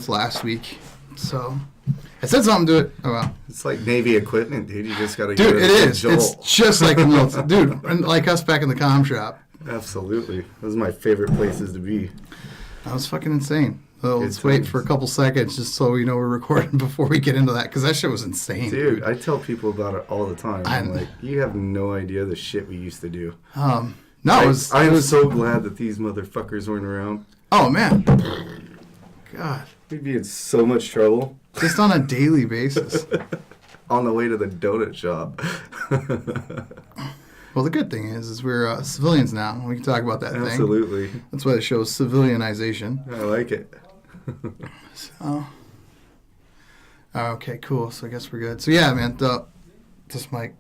with last week. So I said something to it. Oh, well. It's like Navy equipment, dude. You just got to Dude, it is. It's just like the military. Dude, like us back in the comm shop. Absolutely. Those are my favorite places to be. That was fucking insane. So let's wait for a couple seconds just so we know we're recording before we get into that, because that shit was insane. Dude, I tell people about it all the time. I'm like, you have no idea the shit we used to do. I'm so glad that these motherfuckers weren't around. Oh, man. God. We'd be in so much trouble. Just on a daily basis. On the way to the donut shop. Well, the good thing is we're civilians now. We can talk about that thing. Absolutely. That's why the show is Civilianization. I like it. So, okay, cool. So I guess we're good. So yeah, man, this mic,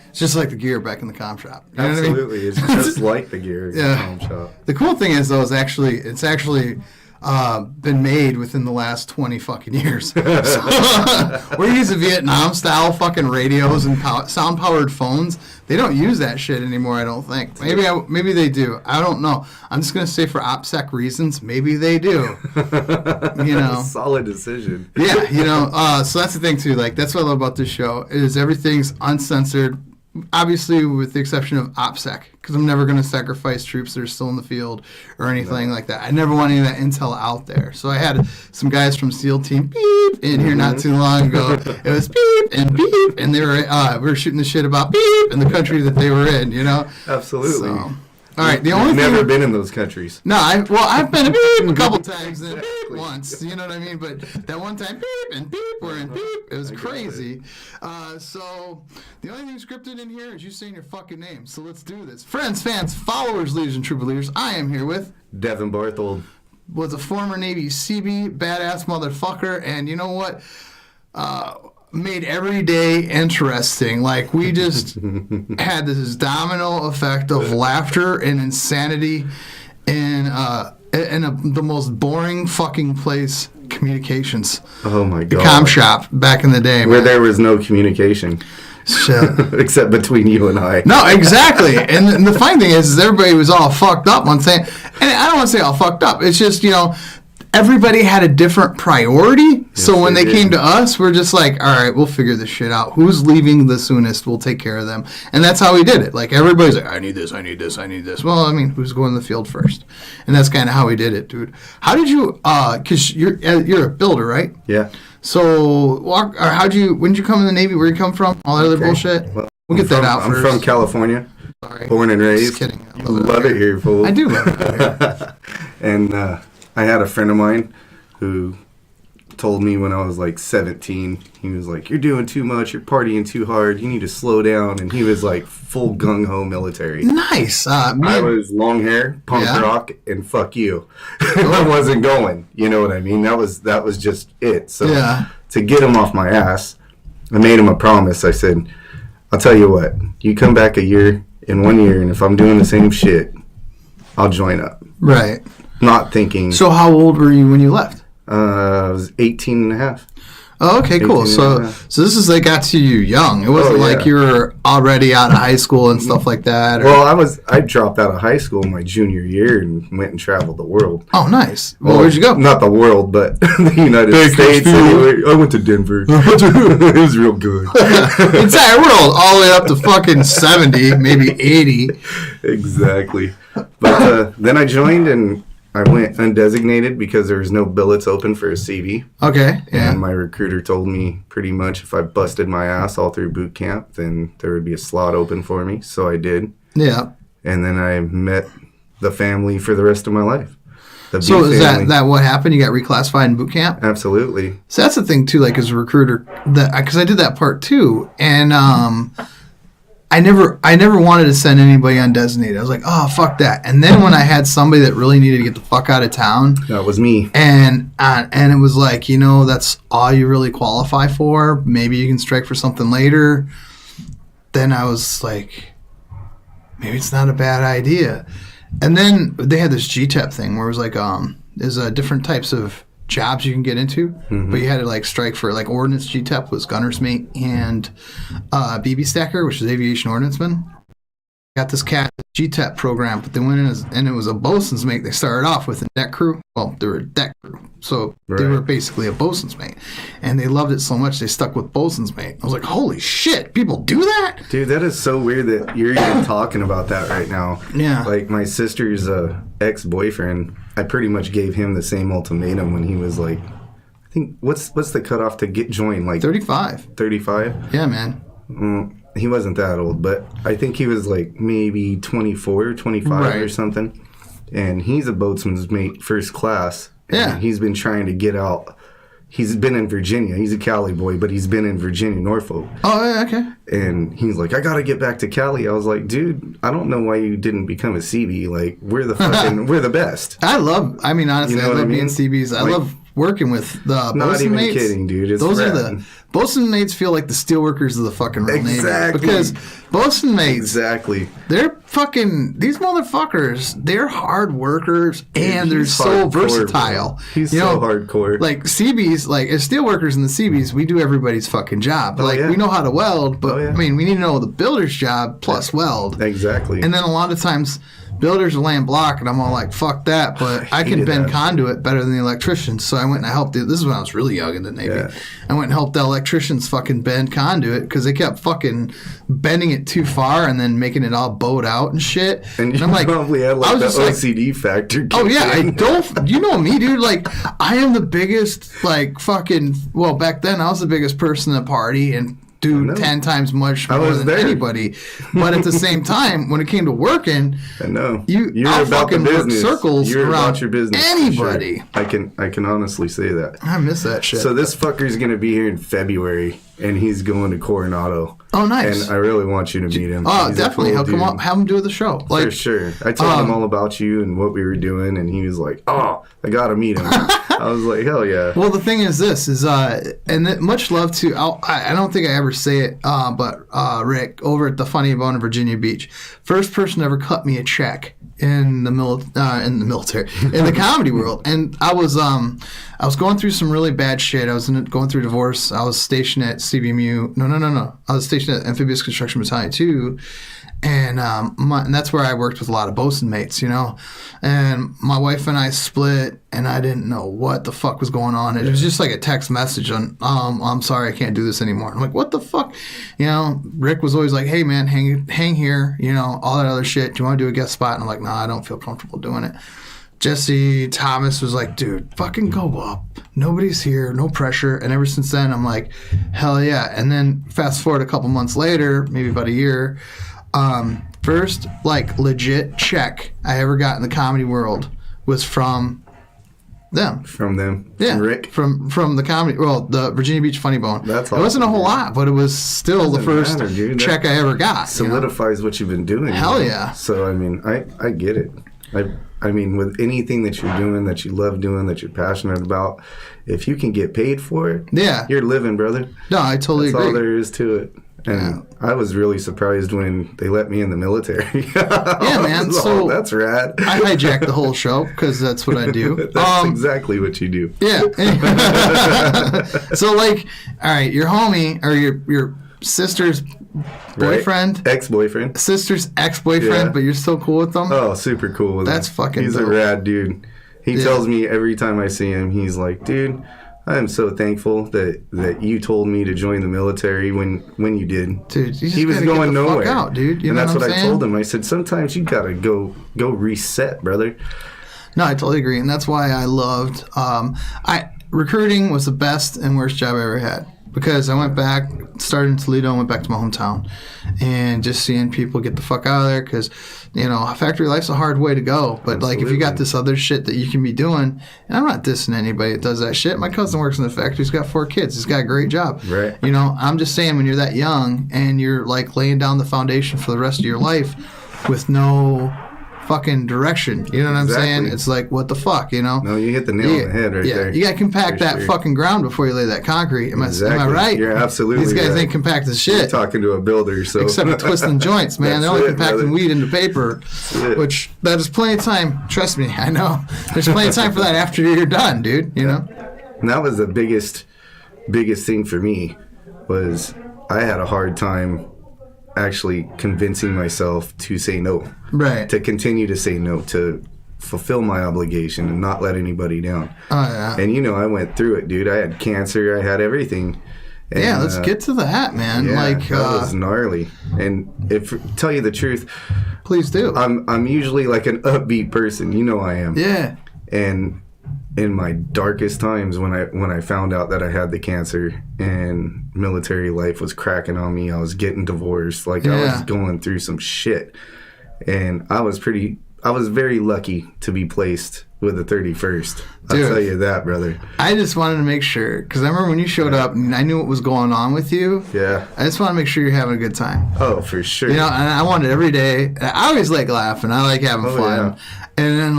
it's just like the gear back in the comm shop. You know Absolutely, what I mean? It's just like the gear in the comm shop. The cool thing is though, it's actually been made within the last 20 fucking years. So, we're using Vietnam style fucking radios and sound powered phones. They don't use that shit anymore, I don't think. Maybe they do. I don't know. I'm just gonna say for OPSEC reasons, maybe they do. You know, solid decision. Yeah, you know. So that's the thing too. Like that's what I love about this show is everything's uncensored. Obviously, with the exception of OPSEC, because I'm never going to sacrifice troops that are still in the field or anything like that. I never want any of that intel out there. So I had some guys from SEAL Team Beep in here not too long ago. It was Beep, and they were we were shooting the shit about Beep and the country that they were in. You know, absolutely. So, all right, the only never been in those countries. No, I've been to Beep a couple times and Beep once. You know what I mean? But that one time, Beep and Beep were in Beep. It was crazy. So the only thing scripted in here is you saying your fucking name. So let's do this. Friends, fans, followers, leaders, and troop leaders. I am here with Devin Barthold. Was a former Navy Seabee, badass motherfucker, and you know what? Made every day interesting. Like we just had this domino effect of laughter and insanity in the most boring fucking place, communications. Oh my god. The comm shop back in the day, where there was no communication. Shit. Except between you and I. No, exactly. And the funny thing is everybody was all fucked up one thing. And I don't want to say all fucked up. It's just, you know, everybody had a different priority. Yes, so when they came to us, we're just like, all right, we'll figure this shit out. Who's leaving the soonest? We'll take care of them. And that's how we did it. Like, everybody's like, I need this, I need this, I need this. Well, I mean, who's going to the field first? And that's kind of how we did it, dude. How did you, because you're a builder, right? Yeah. So, when did you come in the Navy? Where you come from? All that other bullshit? Well, we'll get that out I'm first. from California. Sorry. Born and raised. Just kidding. Love it here, fool. I do love it here. And I had a friend of mine who told me when I was like 17, he was like, you're doing too much, you're partying too hard, you need to slow down. And he was like full gung-ho military. Nice. I was long hair, punk rock, and fuck you. I wasn't going, you know what I mean? That was just it. So to get him off my ass, I made him a promise. I said, I'll tell you what, you come back in 1 year, and if I'm doing the same shit, I'll join up. Right. Not thinking. So how old were you when you left? I was 18 and a half. Oh, okay, cool. So this is like got to you young. It wasn't like you were already out of high school and stuff like that. Or... Well, I dropped out of high school my junior year and went and traveled the world. Oh, nice. Well, where'd you go? Not the world, but the United States. Anyway. I went to Denver. It was real good. Entire world, all the way up to fucking 70, maybe 80. Exactly. But then I joined and I went undesignated because there was no billets open for a CV. Okay, yeah. And my recruiter told me pretty much if I busted my ass all through boot camp, then there would be a slot open for me. So I did. Yeah. And then I met the family for the rest of my life. So is that what happened? You got reclassified in boot camp? Absolutely. So that's the thing, too, like as a recruiter, because I did that part, too. And I never wanted to send anybody undesignated. I was like, oh, fuck that. And then when I had somebody that really needed to get the fuck out of town. That was me. And it was like, you know, that's all you really qualify for. Maybe you can strike for something later. Then I was like, maybe it's not a bad idea. And then they had this GTEP thing where it was like, there's different types of jobs you can get into, but you had to like strike for like ordnance. GTEP was gunner's mate and BB stacker, which is aviation ordnanceman. Got this cat GTEP program, but they went in and it was a bosun's mate. They started off with a deck crew. Well, they were a deck crew, so they were basically a bosun's mate, and they loved it so much they stuck with bosun's mate. I was like, holy shit, people do that, dude. That is so weird that you're even talking about that right now. Yeah, like my sister's ex-boyfriend, I pretty much gave him the same ultimatum when he was like, I think what's the cutoff to get joined? Like 35. 35. Yeah, man. He wasn't that old, but I think he was like maybe 24, 25 or something. And he's a boatswain's mate, first class. And he's been trying to get out. He's been in Virginia. He's a Cali boy, but he's been in Virginia, Norfolk. Oh, yeah, okay. And he's like, I got to get back to Cali. I was like, dude, I don't know why you didn't become a Seabee. Like, we're the best. I mean, honestly, you know I love being Seabees. I love working with the bosun mates. Not even kidding, dude. It's Those rad. are the bosun mates feel like the steelworkers of the fucking real Navy. Because bosun mates, they're fucking, these motherfuckers, they're hard workers, and they're so versatile. Bro. He's so hardcore. Like Seabees, like as steelworkers in the Seabees, we do everybody's fucking job. We know how to weld, but I mean, we need to know the builder's job plus weld. Exactly. And then a lot of times builders are laying block, and I'm all like, fuck that, but I can bend conduit better than the electricians. So I went and I helped. This is when I was really young in the Navy. Yeah. I went and helped the electricians fucking bend conduit because they kept fucking bending it too far and then making it all bowed out and shit. And I'm like, probably had like the OCD factor. Oh yeah, I don't. You know me, dude. Like, I am the biggest, like, fucking. Well, back then I was the biggest person at the party and do 10 times much more than anybody. But at the same time, when it came to working, I know you're about the business. Circles you're around about your business. Anybody. Sure. I can honestly say that. I miss that shit. So this fucker's gonna be here in February, and he's going to Coronado. Oh, nice. And I really want you to meet him. Oh, definitely. He'll come up, have him do the show. Like, for sure. I told him all about you and what we were doing, and he was like, oh, I gotta meet him. I was like, hell yeah. Well, the thing is this, and much love to, I don't think I ever say it, but Rick, over at the Funny Bone in Virginia Beach, first person to ever cut me a check in the military, in the comedy world. And I was going through some really bad shit. I was going through divorce. I was stationed at CBMU. No. I was stationed at Amphibious Construction Battalion 2. And that's where I worked with a lot of bosun mates, you know. And my wife and I split, and I didn't know what the fuck was going on. It was just like a text message on, I'm sorry, I can't do this anymore. I'm like, what the fuck? You know, Rick was always like, hey, man, hang here, you know, all that other shit. Do you want to do a guest spot? And I'm like, nah, I don't feel comfortable doing it. Jesse Thomas was like, dude, fucking go up. Nobody's here, no pressure. And ever since then, I'm like, hell yeah. And then fast forward a couple months later, maybe about a year, first, like, legit check I ever got in the comedy world was from them. From them? Yeah. From Rick? From the comedy, well, the Virginia Beach Funny Bone. That's awesome. It wasn't a whole lot, but it was still the first check I ever got. Solidifies what you've been doing. Hell yeah. So, I mean, I get it. I mean, with anything that you're doing, that you love doing, that you're passionate about, if you can get paid for it, you're living, brother. No, I totally agree. That's all there is to it. And I was really surprised when they let me in the military. Yeah, man. So that's rad. I hijacked the whole show because that's what I do. That's exactly what you do. Yeah. So, like, all right, your homie or your sister's boyfriend, ex-boyfriend, sister's ex-boyfriend, but you're still cool with them. Oh, super cool with him. That's fucking. He's dope. a rad dude. He tells me every time I see him, he's like, dude, I am so thankful that you told me to join the military when you did. Dude, he was going nowhere. Fuck out, dude. You and know that's what I told him. I said, sometimes you gotta go reset, brother. No, I totally agree, and that's why I loved. Recruiting was the best and worst job I ever had. Because I went back, started in Toledo, and went back to my hometown. And just seeing people get the fuck out of there because, you know, factory life's a hard way to go. But, like, if you got this other shit that you can be doing, and I'm not dissing anybody that does that shit. My cousin works in the factory. He's got 4 kids. He's got a great job. Right. You know, I'm just saying when you're that young and you're, like, laying down the foundation for the rest of your life with no fucking direction. You know what I'm saying? It's like, what the fuck, you know? No, you hit the nail on the head right there. You got to compact that fucking ground before you lay that concrete. Am I right? You're absolutely These guys right. ain't compact as shit. You're talking to a builder, so. Except for twisting joints, man. They're only compacting weed into paper, which that is plenty of time. Trust me, I know. There's plenty of time for that after you're done, dude, you know? And that was the biggest thing for me was I had a hard time actually convincing myself to say no. Right. To continue to say no, to fulfill my obligation and not let anybody down. Oh, yeah. And, I went through it, dude. I had cancer. I had everything. And, yeah, let's get to that, man. Yeah, that was gnarly. And if tell you the truth, please do. I'm usually like an upbeat person. I am. Yeah. And in my darkest times, when I found out that I had the cancer and military life was cracking on me, I was getting divorced. Like I was going through some shit, and I was very lucky to be placed with the 31st. I'll tell you that, brother. I just wanted to make sure, because I remember when you showed up and I knew what was going on with you. Yeah. I just want to make sure you're having a good time. Oh, for sure. And I want it every day. I always like laughing. I like having fun. Yeah. And then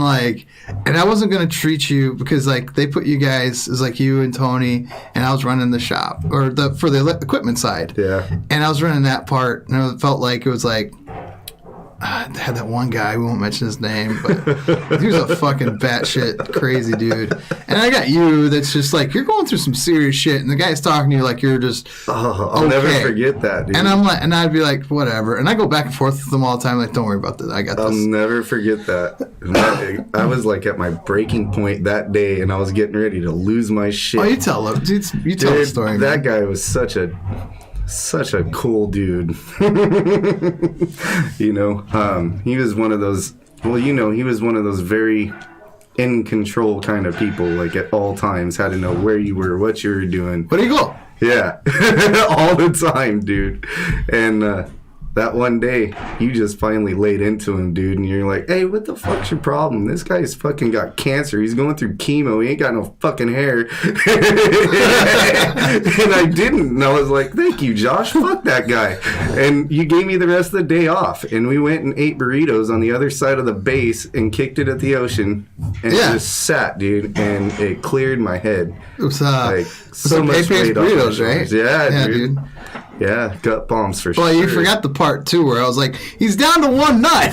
and I wasn't going to treat you because they put you guys, it was like you and Tony, and I was running the shop or for the equipment side. Yeah. And I was running that part, and it felt like it was like, I had that one guy, we won't mention his name, but he was a fucking batshit crazy dude. And I got you that's just you're going through some serious shit, and the guy's talking to you like you're just I'll never forget that, dude. And and I'd be like, whatever. And I go back and forth with them all the time, like, don't worry about this, I got this. I'll never forget that. I was at my breaking point that day, and I was getting ready to lose my shit. Oh, you tell the story, man. That guy was such a cool dude. He was one of those, he was one of those very in control kind of people, at all times, had to know where you were, what you were doing. Where do you go? Yeah. All the time, dude. And that one day, you just finally laid into him, dude, and you're like, hey, what the fuck's your problem? This guy's fucking got cancer. He's going through chemo. He ain't got no fucking hair. And I didn't. And I was like, thank you, Josh. Fuck that guy. And you gave me the rest of the day off. And we went and ate burritos on the other side of the base and kicked it at the ocean. And just sat, dude, and it cleared my head. It was so much weight off my shoulders. Right? Yeah, dude. Yeah, gut bombs for sure. Well, you forgot the part, too, where I was like, he's down to one nut.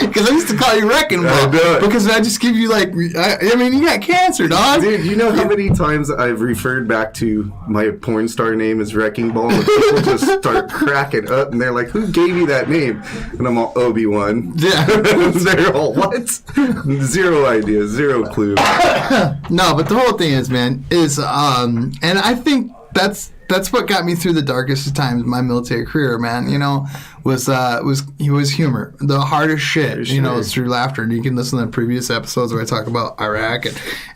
Because I used to call you Wrecking Ball. Because I just give you, you got cancer, dog. Dude, you know how many times I've referred back to my porn star name as Wrecking Ball, and people just start cracking up, and they're like, who gave you that name? And I'm all, Obi-Wan. Yeah. They're all, what? Zero idea, zero clue. No, but the whole thing is, man, and I think that's what got me through the darkest of times of my military career, man. Was humor. The hardest shit, is through laughter. And you can listen to the previous episodes where I talk about Iraq,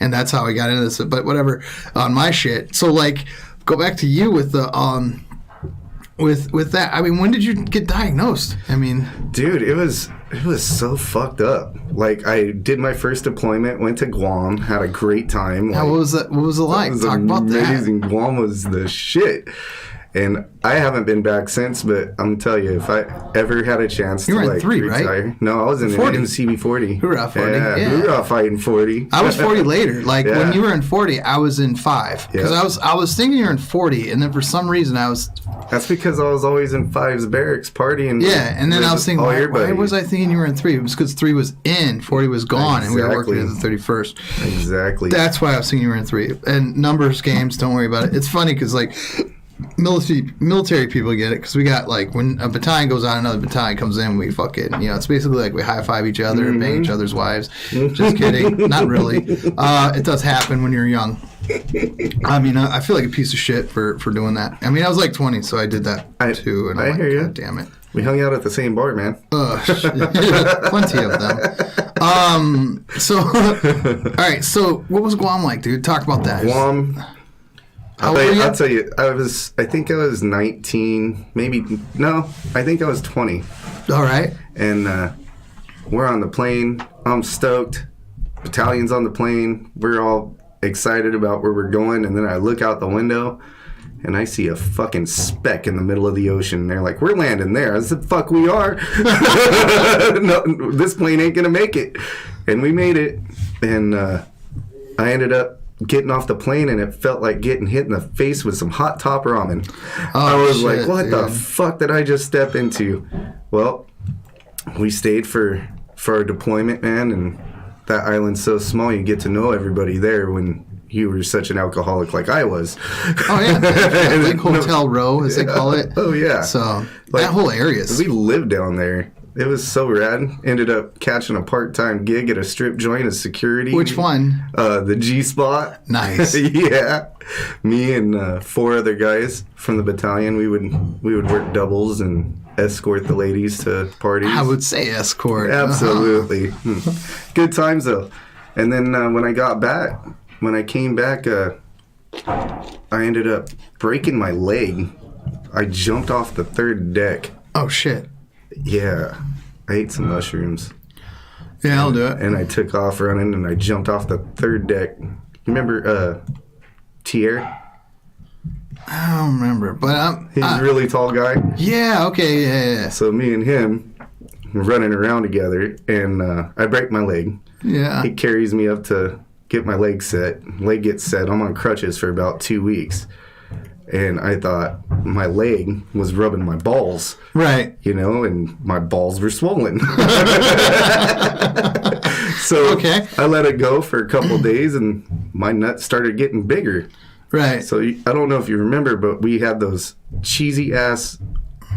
and that's how I got into this. But whatever, on my shit. So go back to you with the with that. I mean, when did you get diagnosed? I mean, dude, it was so fucked up. I did my first deployment, went to Guam, had a great time. What was it like? Talk about that. Amazing. Guam was the shit. And I haven't been back since, but I'm telling you, if I ever had a chance to retire. Right? No, I was in 40. CB40. Hoorah, 40. Yeah. Hoorah fighting 40. I was 40 later. When you were in 40, I was in 5. Because I was thinking you were in 40, and then for some reason I was... That's because I was always in 5's barracks partying. Yeah, and then I was thinking, why was I thinking you were in 3? It was because 3 was in, 40 was gone, and we were working at the 31st. Exactly. That's why I was thinking you were in 3. And numbers games, don't worry about it. It's funny because, military people get it because we got when a battalion goes on, another battalion comes in, we fucking it's basically we high five each other and bang each other's wives. Just kidding, not really. It does happen when you're young. I mean, I feel like a piece of shit for doing that. I mean, I was 20, so I did that too. And I hear you. God damn it. We hung out at the same bar, man. Plenty of them. So, all right. So, what was Guam like, dude? Talk about that. Guam. I'll tell you, I think I was 19, maybe, no, I think I was 20. All right. And we're on the plane. I'm stoked. Battalion's on the plane. We're all excited about where we're going. And then I look out the window, and I see a fucking speck in the middle of the ocean. They're like, we're landing there. I said, fuck, we are. No, this plane ain't going to make it. And we made it. And I ended up getting off the plane, and it felt like getting hit in the face with some hot top ramen. I was like, what the fuck did I just step into? Well, we stayed for our deployment, man, and that island's so small, you get to know everybody there when you were such an alcoholic like I was. Oh yeah, like Hotel Row as they call it. Oh yeah. So like, that whole area. We lived down there. It was so rad. Ended up catching a part-time gig at a strip joint as security. Which one? The G-Spot. Nice. Yeah. Me and 4 other guys from the battalion, we would work doubles and escort the ladies to parties. I would say escort. Absolutely. Good times, though. And then when I came back, I ended up breaking my leg. I jumped off the 3rd deck. Oh, shit. Yeah, I ate some mushrooms. Yeah, I'll do it. And I took off running, and I jumped off the 3rd deck. You remember Tier? I don't remember, but he's a really tall guy. Yeah, okay, yeah. So me and him were running around together, and I break my leg. Yeah. He carries me up to get my leg set. Leg gets set. I'm on crutches for about 2 weeks. And I thought my leg was rubbing my balls. Right. You know, and my balls were swollen. So okay. I let it go for a couple of days, and my nuts started getting bigger. Right. So I don't know if you remember, but we had those cheesy-ass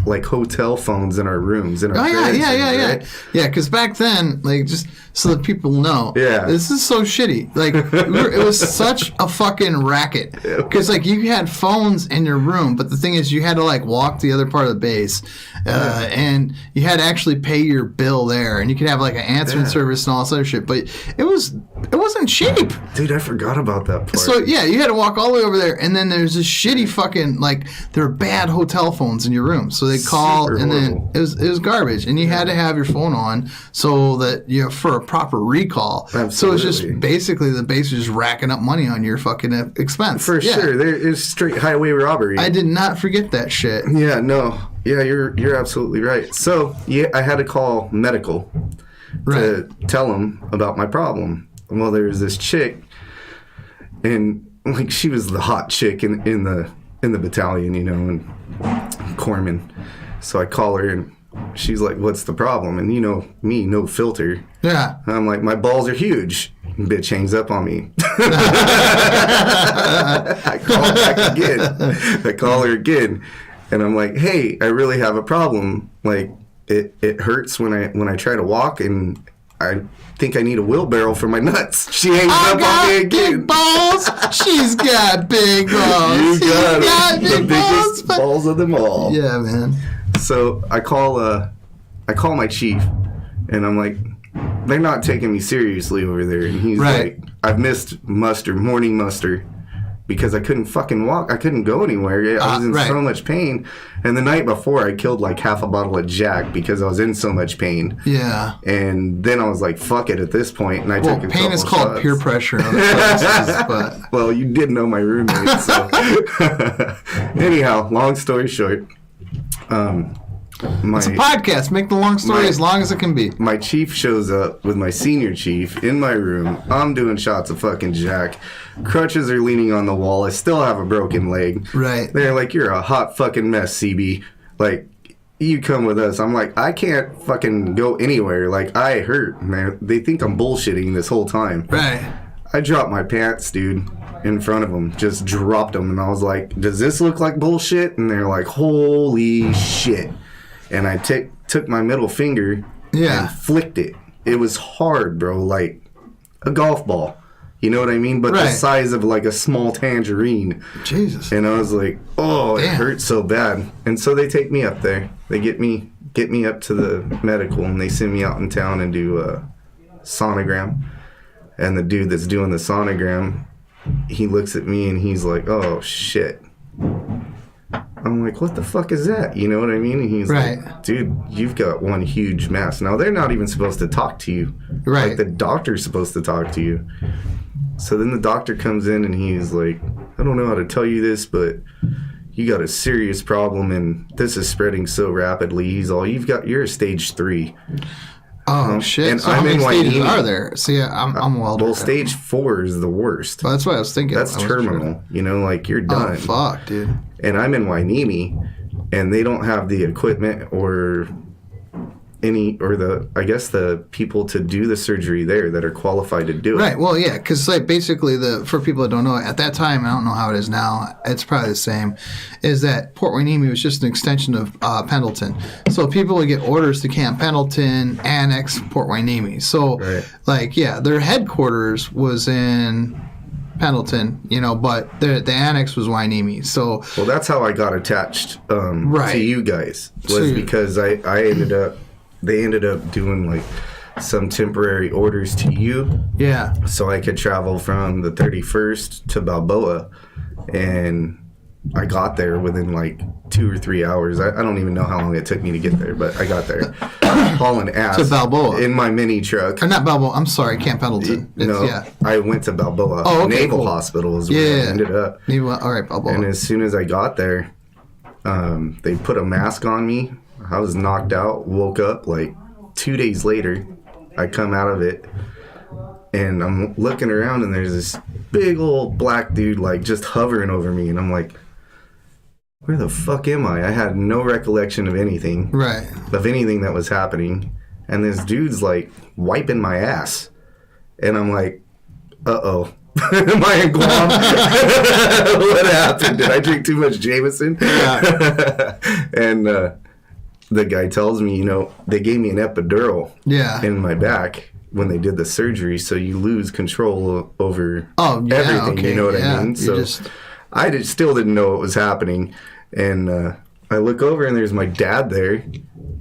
like hotel phones in our rooms. In our Yeah. Because back then, like, just so that people know, this is so shitty. Like, it was such a fucking racket. Because like you had phones in your room, but the thing is, you had to like walk the other part of the base, and you had to actually pay your bill there, and you could have like an answering service and all this other shit. But it wasn't cheap. Dude, I forgot about that part. So yeah, you had to walk all the way over there, and then there's this shitty fucking like there were bad hotel phones in your room, so they call and then it was garbage, and you had to have your phone on so that for a proper recall. Absolutely. So it's just basically the base was just racking up money on your fucking expense. For sure, there is straight highway robbery. I did not forget that shit. Yeah, no, yeah, you're absolutely right. So yeah, I had to call medical to tell them about my problem. Well, there was this chick, and like she was the hot chick in the battalion, you know, and corpsman. So I call her, and she's like, "What's the problem?" And you know me, no filter. Yeah. I'm like, "My balls are huge." Bitch hangs up on me. I call her again, and I'm like, "Hey, I really have a problem. Like, it hurts when I try to walk, and I think I need a wheelbarrow for my nuts." She hangs up on me again. Big balls. She's got big balls. You got big the biggest balls of them all. Yeah, man. So I call my chief, and I'm like, "They're not taking me seriously over there." And he's like, "I've missed morning muster, because I couldn't fucking walk. I couldn't go anywhere. I was in so much pain. And the night before, I killed like half a bottle of Jack because I was in so much pain. Yeah. And then I was like, fuck it at this point, and I took a pain couple is called shots. Peer pressure in other places, but... Well, you did know my roommate, so... Anyhow, long story short... it's a podcast. Make the long story as long as it can be. My chief shows up with my senior chief in my room. I'm doing shots of fucking Jack. Crutches are leaning on the wall. I still have a broken leg. Right. They're like, "You're a hot fucking mess, CB. Like, you come with us." I'm like, "I can't fucking go anywhere. Like, I hurt." And they think I'm bullshitting this whole time. Right. I dropped my pants, dude, in front of them. Just dropped them. And I was like, "Does this look like bullshit?" And they're like, "Holy shit." And I took my middle finger and flicked it. It was hard, bro, like a golf ball. You know what I mean? But the size of like a small tangerine. Jesus. And I was like, oh, it hurts so bad. And so they take me up there. They get me up to the medical, and they send me out in town and do a sonogram. And the dude that's doing the sonogram, he looks at me and he's like, oh, shit. I'm like, what the fuck is that? You know what I mean? And he's like, dude, you've got one huge mass. Now, they're not even supposed to talk to you. Right. Like, the doctor's supposed to talk to you. So then the doctor comes in and he's like, I don't know how to tell you this, but you got a serious problem, and this is spreading so rapidly. He's all, you're a stage 3. Oh, shit. And so I'm how many in stages Wainini. are there? See, I'm well. Well, stage 4 is the worst. Well, that's what I was thinking. That's terminal. You know, like, you're done. Oh, fuck, dude. And I'm in Wainini, and they don't have the equipment or the people to do the surgery there that are qualified to do it. Right. Well, yeah, because like basically for people that don't know, at that time, I don't know how it is now. It's probably the same. Is that Port Hueneme was just an extension of Pendleton, so people would get orders to Camp Pendleton, annex Port Hueneme. So, like, yeah, their headquarters was in Pendleton, but the annex was Hueneme. So, well, that's how I got attached to you guys, was because I ended up. They ended up doing like some temporary orders to you. Yeah. So I could travel from the 31st to Balboa. And I got there within like 2 or 3 hours. I don't even know how long it took me to get there, but I got there. Hauling ass. To Balboa. In my mini truck. Or not Balboa. I'm sorry, Camp Pendleton. I went to Balboa. Oh, okay, Naval Hospital is where I ended up. All right, Balboa. And as soon as I got there, they put a mask on me. I was knocked out, woke up like 2 days later. I come out of it and I'm looking around and there's this big old black dude like just hovering over me. And I'm like, where the fuck am I? I had no recollection of anything. Right. Of anything that was happening. And this dude's like wiping my ass. And I'm like, uh-oh. Am I in Guam? What happened? Did I drink too much Jameson? Yeah. And, the guy tells me, they gave me an epidural in my back when they did the surgery, so you lose control over everything, you know what I mean? So I still didn't know what was happening, and I look over and there's my dad there.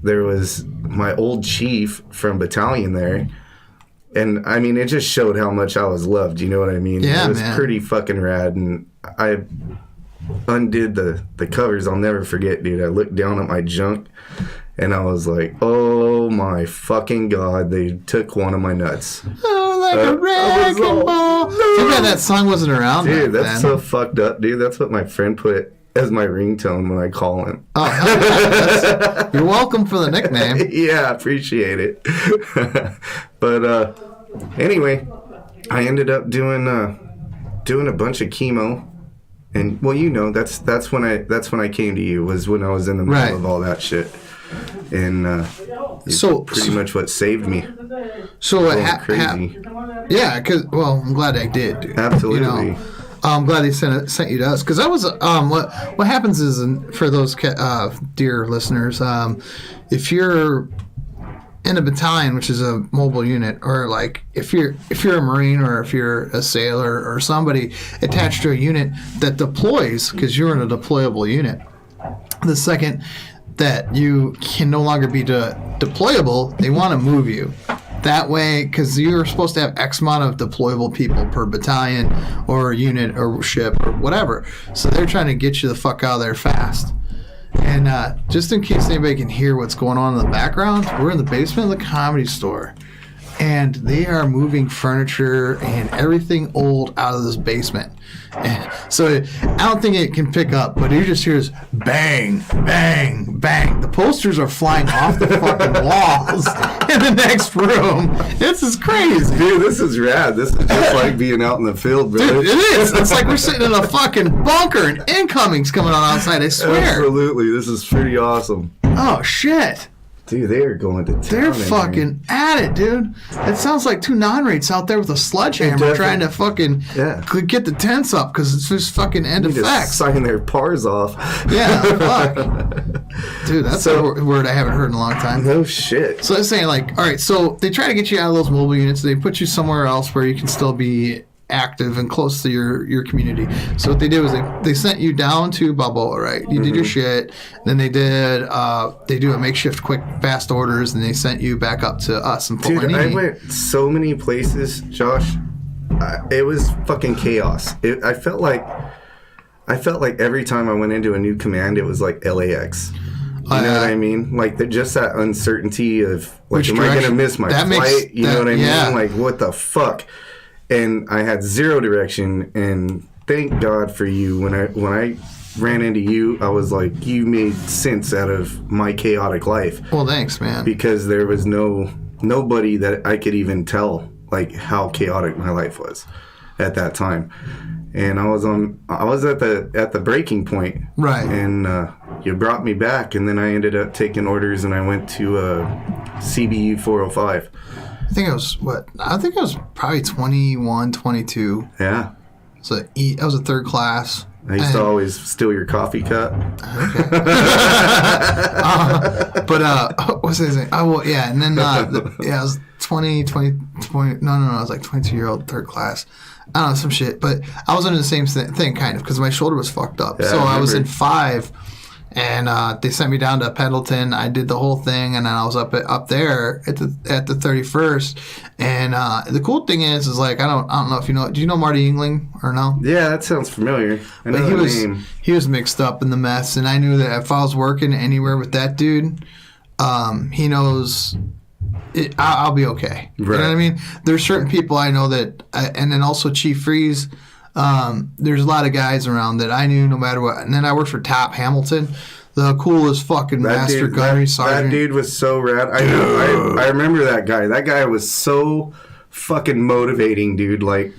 There was my old chief from battalion there, and I mean, it just showed how much I was loved, you know what I mean? Yeah, it was pretty fucking rad, and I undid the covers. I'll never forget, dude. I looked down at my junk and I was like, oh my fucking god, they took one of my nuts. Oh, like a wrecking ball. Too bad that song wasn't around, dude. That's so fucked up, dude. That's what my friend put as my ringtone when I call him. Oh, hell yeah. You're welcome for the nickname. Yeah, appreciate it. But anyway, I ended up doing a bunch of chemo. And well, that's when I came to you, was when I was in the middle of all that shit, and pretty much what saved me. So crazy. Yeah, I'm glad I did, dude. Absolutely. I'm glad they sent you to us, because I was what happens is, for those dear listeners, if you're in a battalion, which is a mobile unit, or like if you're a Marine or if you're a sailor or somebody attached to a unit that deploys, because you're in a deployable unit, the second that you can no longer be deployable, they want to move you. That way, because you're supposed to have X amount of deployable people per battalion or unit or ship or whatever. So they're trying to get you the fuck out of there fast. And just in case anybody can hear what's going on in the background, we're in the basement of the Comedy Store. And they are moving furniture and everything old out of this basement. And so I don't think it can pick up, but you just hear this bang, bang, bang. The posters are flying off the fucking walls in the next room. This is crazy. Dude, this is rad. This is just like being out in the field, bro. Dude, it is. It's like we're sitting in a fucking bunker and incoming's coming on outside, I swear. Absolutely. This is pretty awesome. Oh, shit. Dude, they are going to town. They're fucking at it, dude. It sounds like two non-rates out there with a sledgehammer trying to fucking get the tents up, because it's just fucking end effect. Just signing their pars off. Yeah, fuck. Dude, that's a word I haven't heard in a long time. No shit. So they're saying, like, all right, so they try to get you out of those mobile units. They put you somewhere else where you can still be active and close to your community. So what they did was they sent you down to Balboa, right? You did your shit. Then they do a makeshift quick fast orders, and they sent you back up to us in Port Hueneme. I went so many places, Josh. It was fucking chaos. I felt like every time I went into a new command, it was like LAX. You know what I mean? Like just that uncertainty of like, am I gonna miss my flight? You know what I mean? Like, what the fuck? And I had zero direction, and thank God for you. When I ran into you, I was like, you made sense out of my chaotic life. Well, thanks, man. Because there was nobody that I could even tell like how chaotic my life was at that time. And I was at the breaking point. Right. And you brought me back, and then I ended up taking orders, and I went to CBU 405. I think I was probably 21, 22. Yeah. So I was a third class. I used to always steal your coffee cup. Okay. What's his name? Oh, well, yeah. And then, I was 20, I was like 22-year-old third class. I don't know, some shit. But I was under the same thing, kind of, because my shoulder was fucked up. Yeah, so I was in 5, and they sent me down to Pendleton. I did the whole thing, and then I was up there at the 31st. And the cool thing is like, I don't know if you know. Do you know Marty Yingling or no? Yeah, that sounds familiar. I know the name. He was mixed up in the mess, and I knew that if I was working anywhere with that dude, he knows I'll be okay. Right. You know what I mean? There's certain people I know that, and then also Chief Freeze. There's a lot of guys around that I knew no matter what. And then I worked for Top Hamilton, the coolest fucking master gunnery sergeant. That dude was so rad. I remember that guy. That guy was so fucking motivating, dude. Like,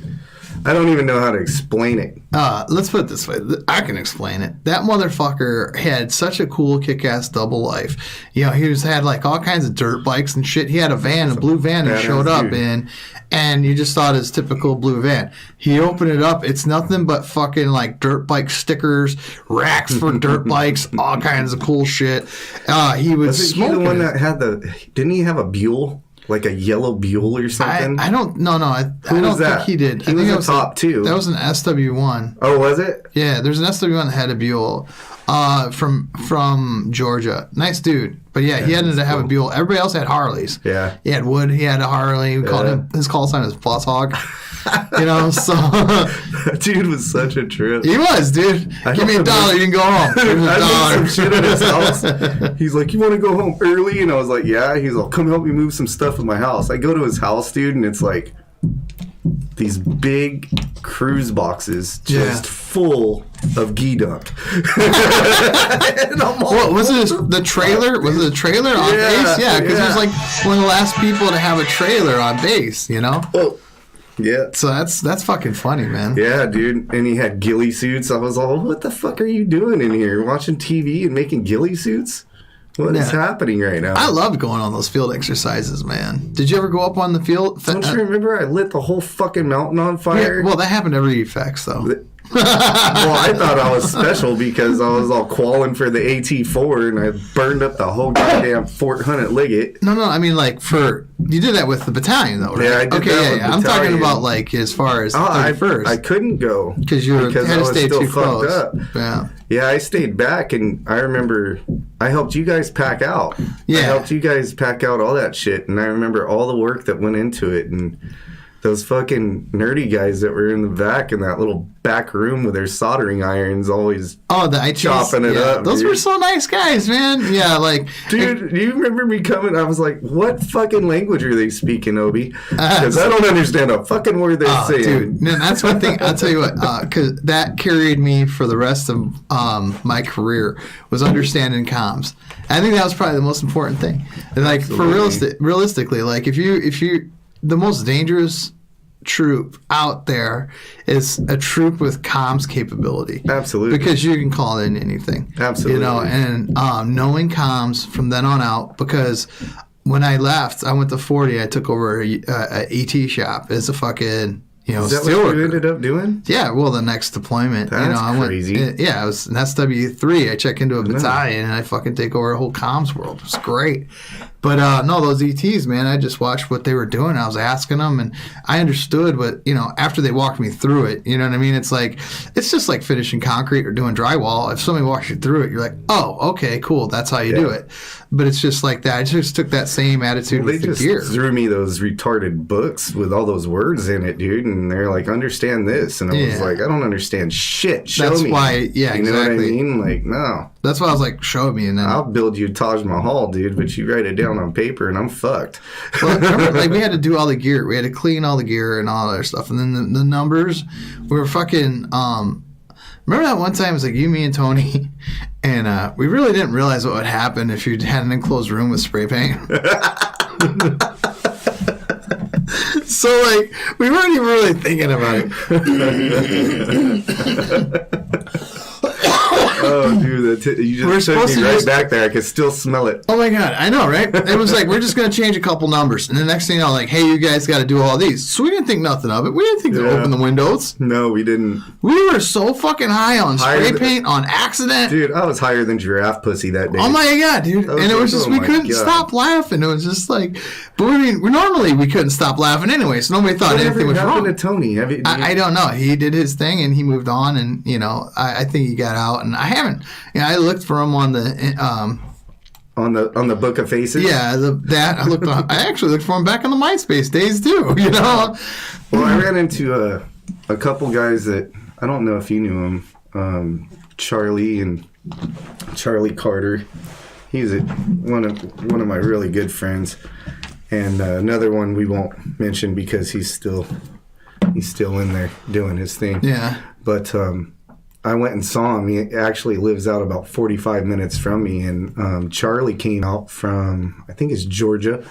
I don't even know how to explain it. Let's put it this way. I can explain it. That motherfucker had such a cool kick-ass double life. You know, he had like all kinds of dirt bikes and shit. He had a blue van he showed up in, and you just thought his typical blue van. He opened it up. It's nothing but fucking like dirt bike stickers, racks for dirt bikes, all kinds of cool shit. He would smoke. Wasn't he the one that had didn't he have a Buell? Like a yellow Buell or something? I don't think he did. He was a top 2. That was an SW1. Oh, was it? Yeah, there's an SW1 that had a Buell from Georgia. Nice dude. But yeah, he had to have a Buell. Everybody else had Harleys. Yeah. He had Wood. He had a Harley. We called him, his call sign was Plus Hog. You know, so. That dude was such a trip. He was, dude. Give me $1, you can go home. Here's I made some shit at his house. He's like, you want to go home early? And I was like, yeah. He's like, come help me move some stuff in my house. I go to his house, dude, and it's like these big cruise boxes just full of ghee dunk. What was it? The trailer? Was it a trailer on base? Yeah, because he was like one of the last people to have a trailer on base. You know. Oh. Yeah. So that's fucking funny, man. Yeah, dude. And he had ghillie suits. I was all, what the fuck are you doing in here? Watching TV and making ghillie suits? What is happening right now? I loved going on those field exercises, man. Did you ever go up on the field? Don't you remember I lit the whole fucking mountain on fire? Yeah, well, that happened every effects, though. Well, I thought I was special because I was all qualling for the AT4 and I burned up the whole goddamn Fort Hunt at Liggett. No, I mean, like, you did that with the battalion, though, right? Yeah, I did that with battalion. I'm talking about, like, as far as 31st. I couldn't go. Because you had to stay too close. Up. Yeah, I stayed back, and I remember I helped you guys pack out. Yeah. I helped you guys pack out all that shit, and I remember all the work that went into it, and those fucking nerdy guys that were in the back in that little back room with their soldering irons always the chopping it up. Those were so nice guys, man. Yeah, like... Dude, do you remember me coming? I was like, what fucking language are they speaking, Obi? Because I don't understand a fucking word they're saying. Dude, no, that's one thing. I'll tell you what, because that carried me for the rest of my career, was understanding comms. I think that was probably the most important thing. And like, realistically, like, if you the most dangerous troop out there is a troop with comms capability. Absolutely. Because you can call in anything. Absolutely. You know, and knowing comms from then on out, because when I left, I went to 40, I took over a ET shop as a fucking... Is that what you ended up doing? Yeah, well, the next deployment. That's crazy. I was an SW3. I check into a battalion and I fucking take over a whole comms world. It was great. But no, those ETs, man, I just watched what they were doing. I was asking them, and I understood what, after they walked me through it, you know what I mean? It's like, it's just like finishing concrete or doing drywall. If somebody walks you through it, you're like, oh, okay, cool, that's how you do it. But it's just like that. I just took that same attitude with the gear. They just threw me those retarded books with all those words in it, dude, and they're like, understand this. And I was like, I don't understand shit. Show me. That's why, you know what I mean? Like, no. That's why I was like, show me. And then I'll build you Taj Mahal, dude, but you write it down on paper and I'm fucked. Well, remember, like, we had to do all the gear. We had to clean all the gear and all that other stuff. And then the numbers, we were fucking... remember that one time it was like you, me, and Tony, and we really didn't realize what would happen if you had an enclosed room with spray paint. So, like, we weren't even really thinking about it. Oh, dude, You just took me right back there. I could still smell it. Oh my God, I know, right? It was like, we're just going to change a couple numbers. And the next thing you know, like, hey, you guys got to do all these. So we didn't think nothing of it. We didn't think to open the windows. No, we didn't. We were so fucking high on spray paint, on accident. Dude, I was higher than giraffe pussy that day. Oh my God, dude. And it was just, we couldn't stop laughing. It was just like, but I mean, normally we couldn't stop laughing anyway, so nobody thought anything was wrong. What happened to Tony? I don't know. He did his thing and he moved on, and, you know, I think he got out, and I haven't, you know, I looked for him on the, on the Book of Faces? Yeah, I actually looked for him back on the MySpace days too, you know? Well, I ran into a couple guys that, I don't know if you knew him, Charlie Carter. He's one of my really good friends. And another one we won't mention because he's still in there doing his thing. Yeah. But I went and saw him. He actually lives out about 45 minutes from me. And Charlie came out from, I think it's Georgia.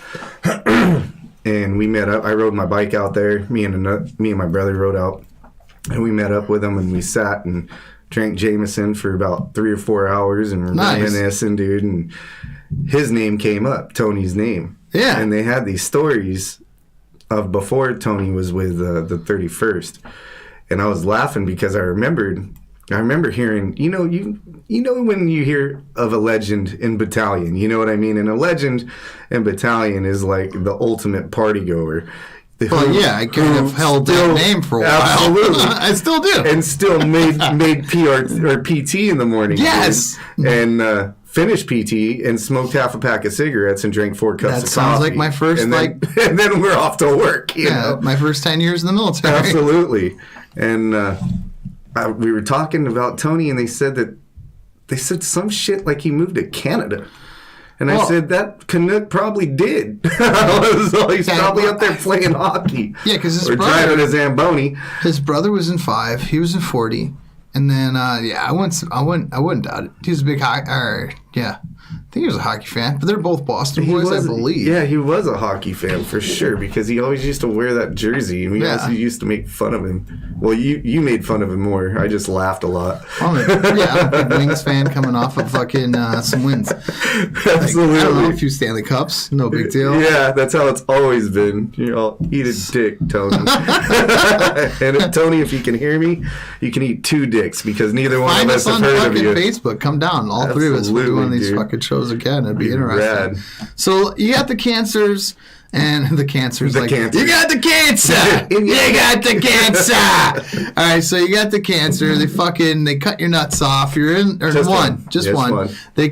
And we met up. I rode my bike out there. Me and my brother rode out. And we met up with him and we sat and drank Jameson for about 3 or 4 hours and reminiscing, dude. And his name came up, Tony's name. Yeah. And they had these stories of before Tony was with the 31st. And I was laughing because I remember hearing, you know when you hear of a legend in battalion, you know what I mean? And a legend in battalion is like the ultimate party goer. Well, yeah, I kind of held that name for a while. Absolutely. I still do. And still made PR or PT in the morning. Yes. And finished PT and smoked half a pack of cigarettes and drank 4 cups of coffee. That sounds like my first, and then we're off to work, you know? My first 10 years in the military. Absolutely. And we were talking about Tony, and they said some shit like he moved to Canada. And I said, that Canuck probably did. He's probably up there playing hockey. Yeah, because his brother... Or driving a Zamboni. His brother was in 5. He was in 40. And then, I wouldn't doubt it. He was a big hockey... I think he was a hockey fan, but they're both Boston boys, I believe. Yeah, he was a hockey fan for sure because he always used to wear that jersey, and we also used to make fun of him. Well, you made fun of him more. I just laughed a lot. I'm a big Wings fan coming off of fucking some wins. Absolutely. I don't know, a few Stanley Cups, no big deal. Yeah, that's how it's always been. You know, eat a dick, Tony. And Tony, if you can hear me, you can eat 2 dicks because neither one of us have heard of you. Find us on fucking Facebook. Come down. All 3 of us will do one of these fucking shows again. It'd be interesting. Rad. So you got the cancers, and the cancers. You got the cancer. You got the cancer. All right, so you got the cancer. They cut your nuts off. You're in, or just one. They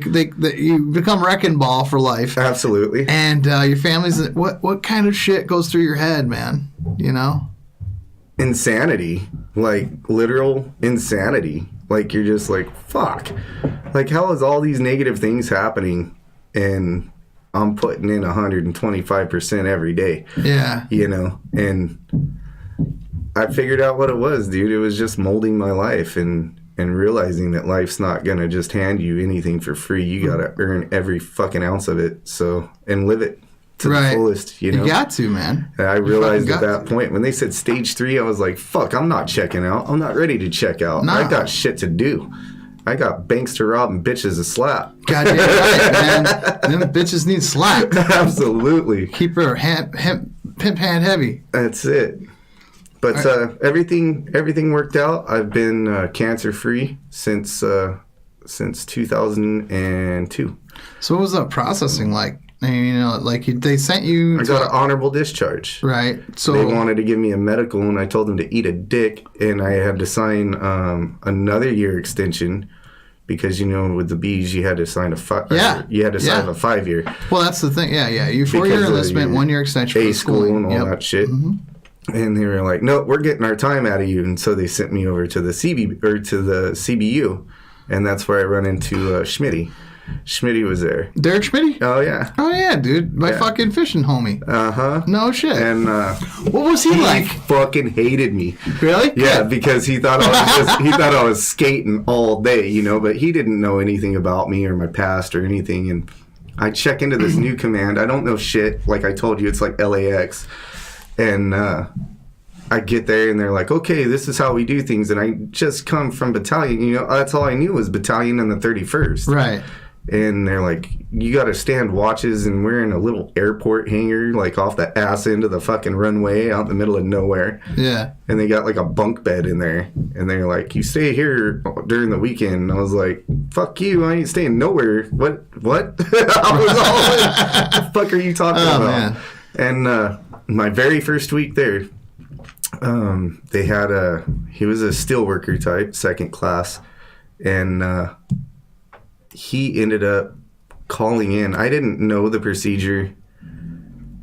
you become wrecking ball for life. Absolutely. And your family's what kind of shit goes through your head, man? You know, insanity, like literal insanity. Like, you're just like, fuck. Like, how is all these negative things happening and I'm putting in 125% every day? Yeah. You know? And I figured out what it was, dude. It was just molding my life and realizing that life's not going to just hand you anything for free. You got to earn every fucking ounce of it. So, and live it to the fullest, you know? You got to, man. And I realized at that point, when they said stage 3, I was like, fuck, I'm not checking out. I'm not ready to check out. No. I got shit to do. I got banks to rob and bitches to slap. Goddamn right, man. Them bitches need slapped. Absolutely. Keep her pimp hand heavy. That's it. But everything worked out. I've been cancer-free since 2002. So what was that processing like? I mean, you know, like they sent you... I got an honorable discharge. Right. So they wanted to give me a medical, and I told them to eat a dick, and I had to sign another year extension because, you know, with the bees, you had to sign a 5-year. Well, that's the thing. Yeah. You 4-year enlistment, 1-year extension for school and all that shit. Mm-hmm. And they were like, no, we're getting our time out of you. And so they sent me over to the CBU, and that's where I run into Schmitty. Schmitty was there. Derek Schmitty? Oh, yeah. Oh, yeah, dude. My fucking fishing homie. Uh-huh. No shit. And what was he like? He fucking hated me. Really? Yeah, because he thought I was skating all day, you know, but he didn't know anything about me or my past or anything. And I check into this new command. I don't know shit. Like I told you, it's like LAX. And I get there and they're like, okay, this is how we do things. And I just come from battalion. You know, that's all I knew was battalion and the 31st. Right. And they're like, you got to stand watches, and we're in a little airport hangar, like off the ass end of the fucking runway out in the middle of nowhere. Yeah. And they got like a bunk bed in there. And they're like, you stay here during the weekend. And I was like, fuck you, I ain't staying nowhere. What? I was all like, what the fuck are you talking about? Man. And my very first week there, they had he was a steel worker type, second class. And he ended up calling in. I didn't know the procedure.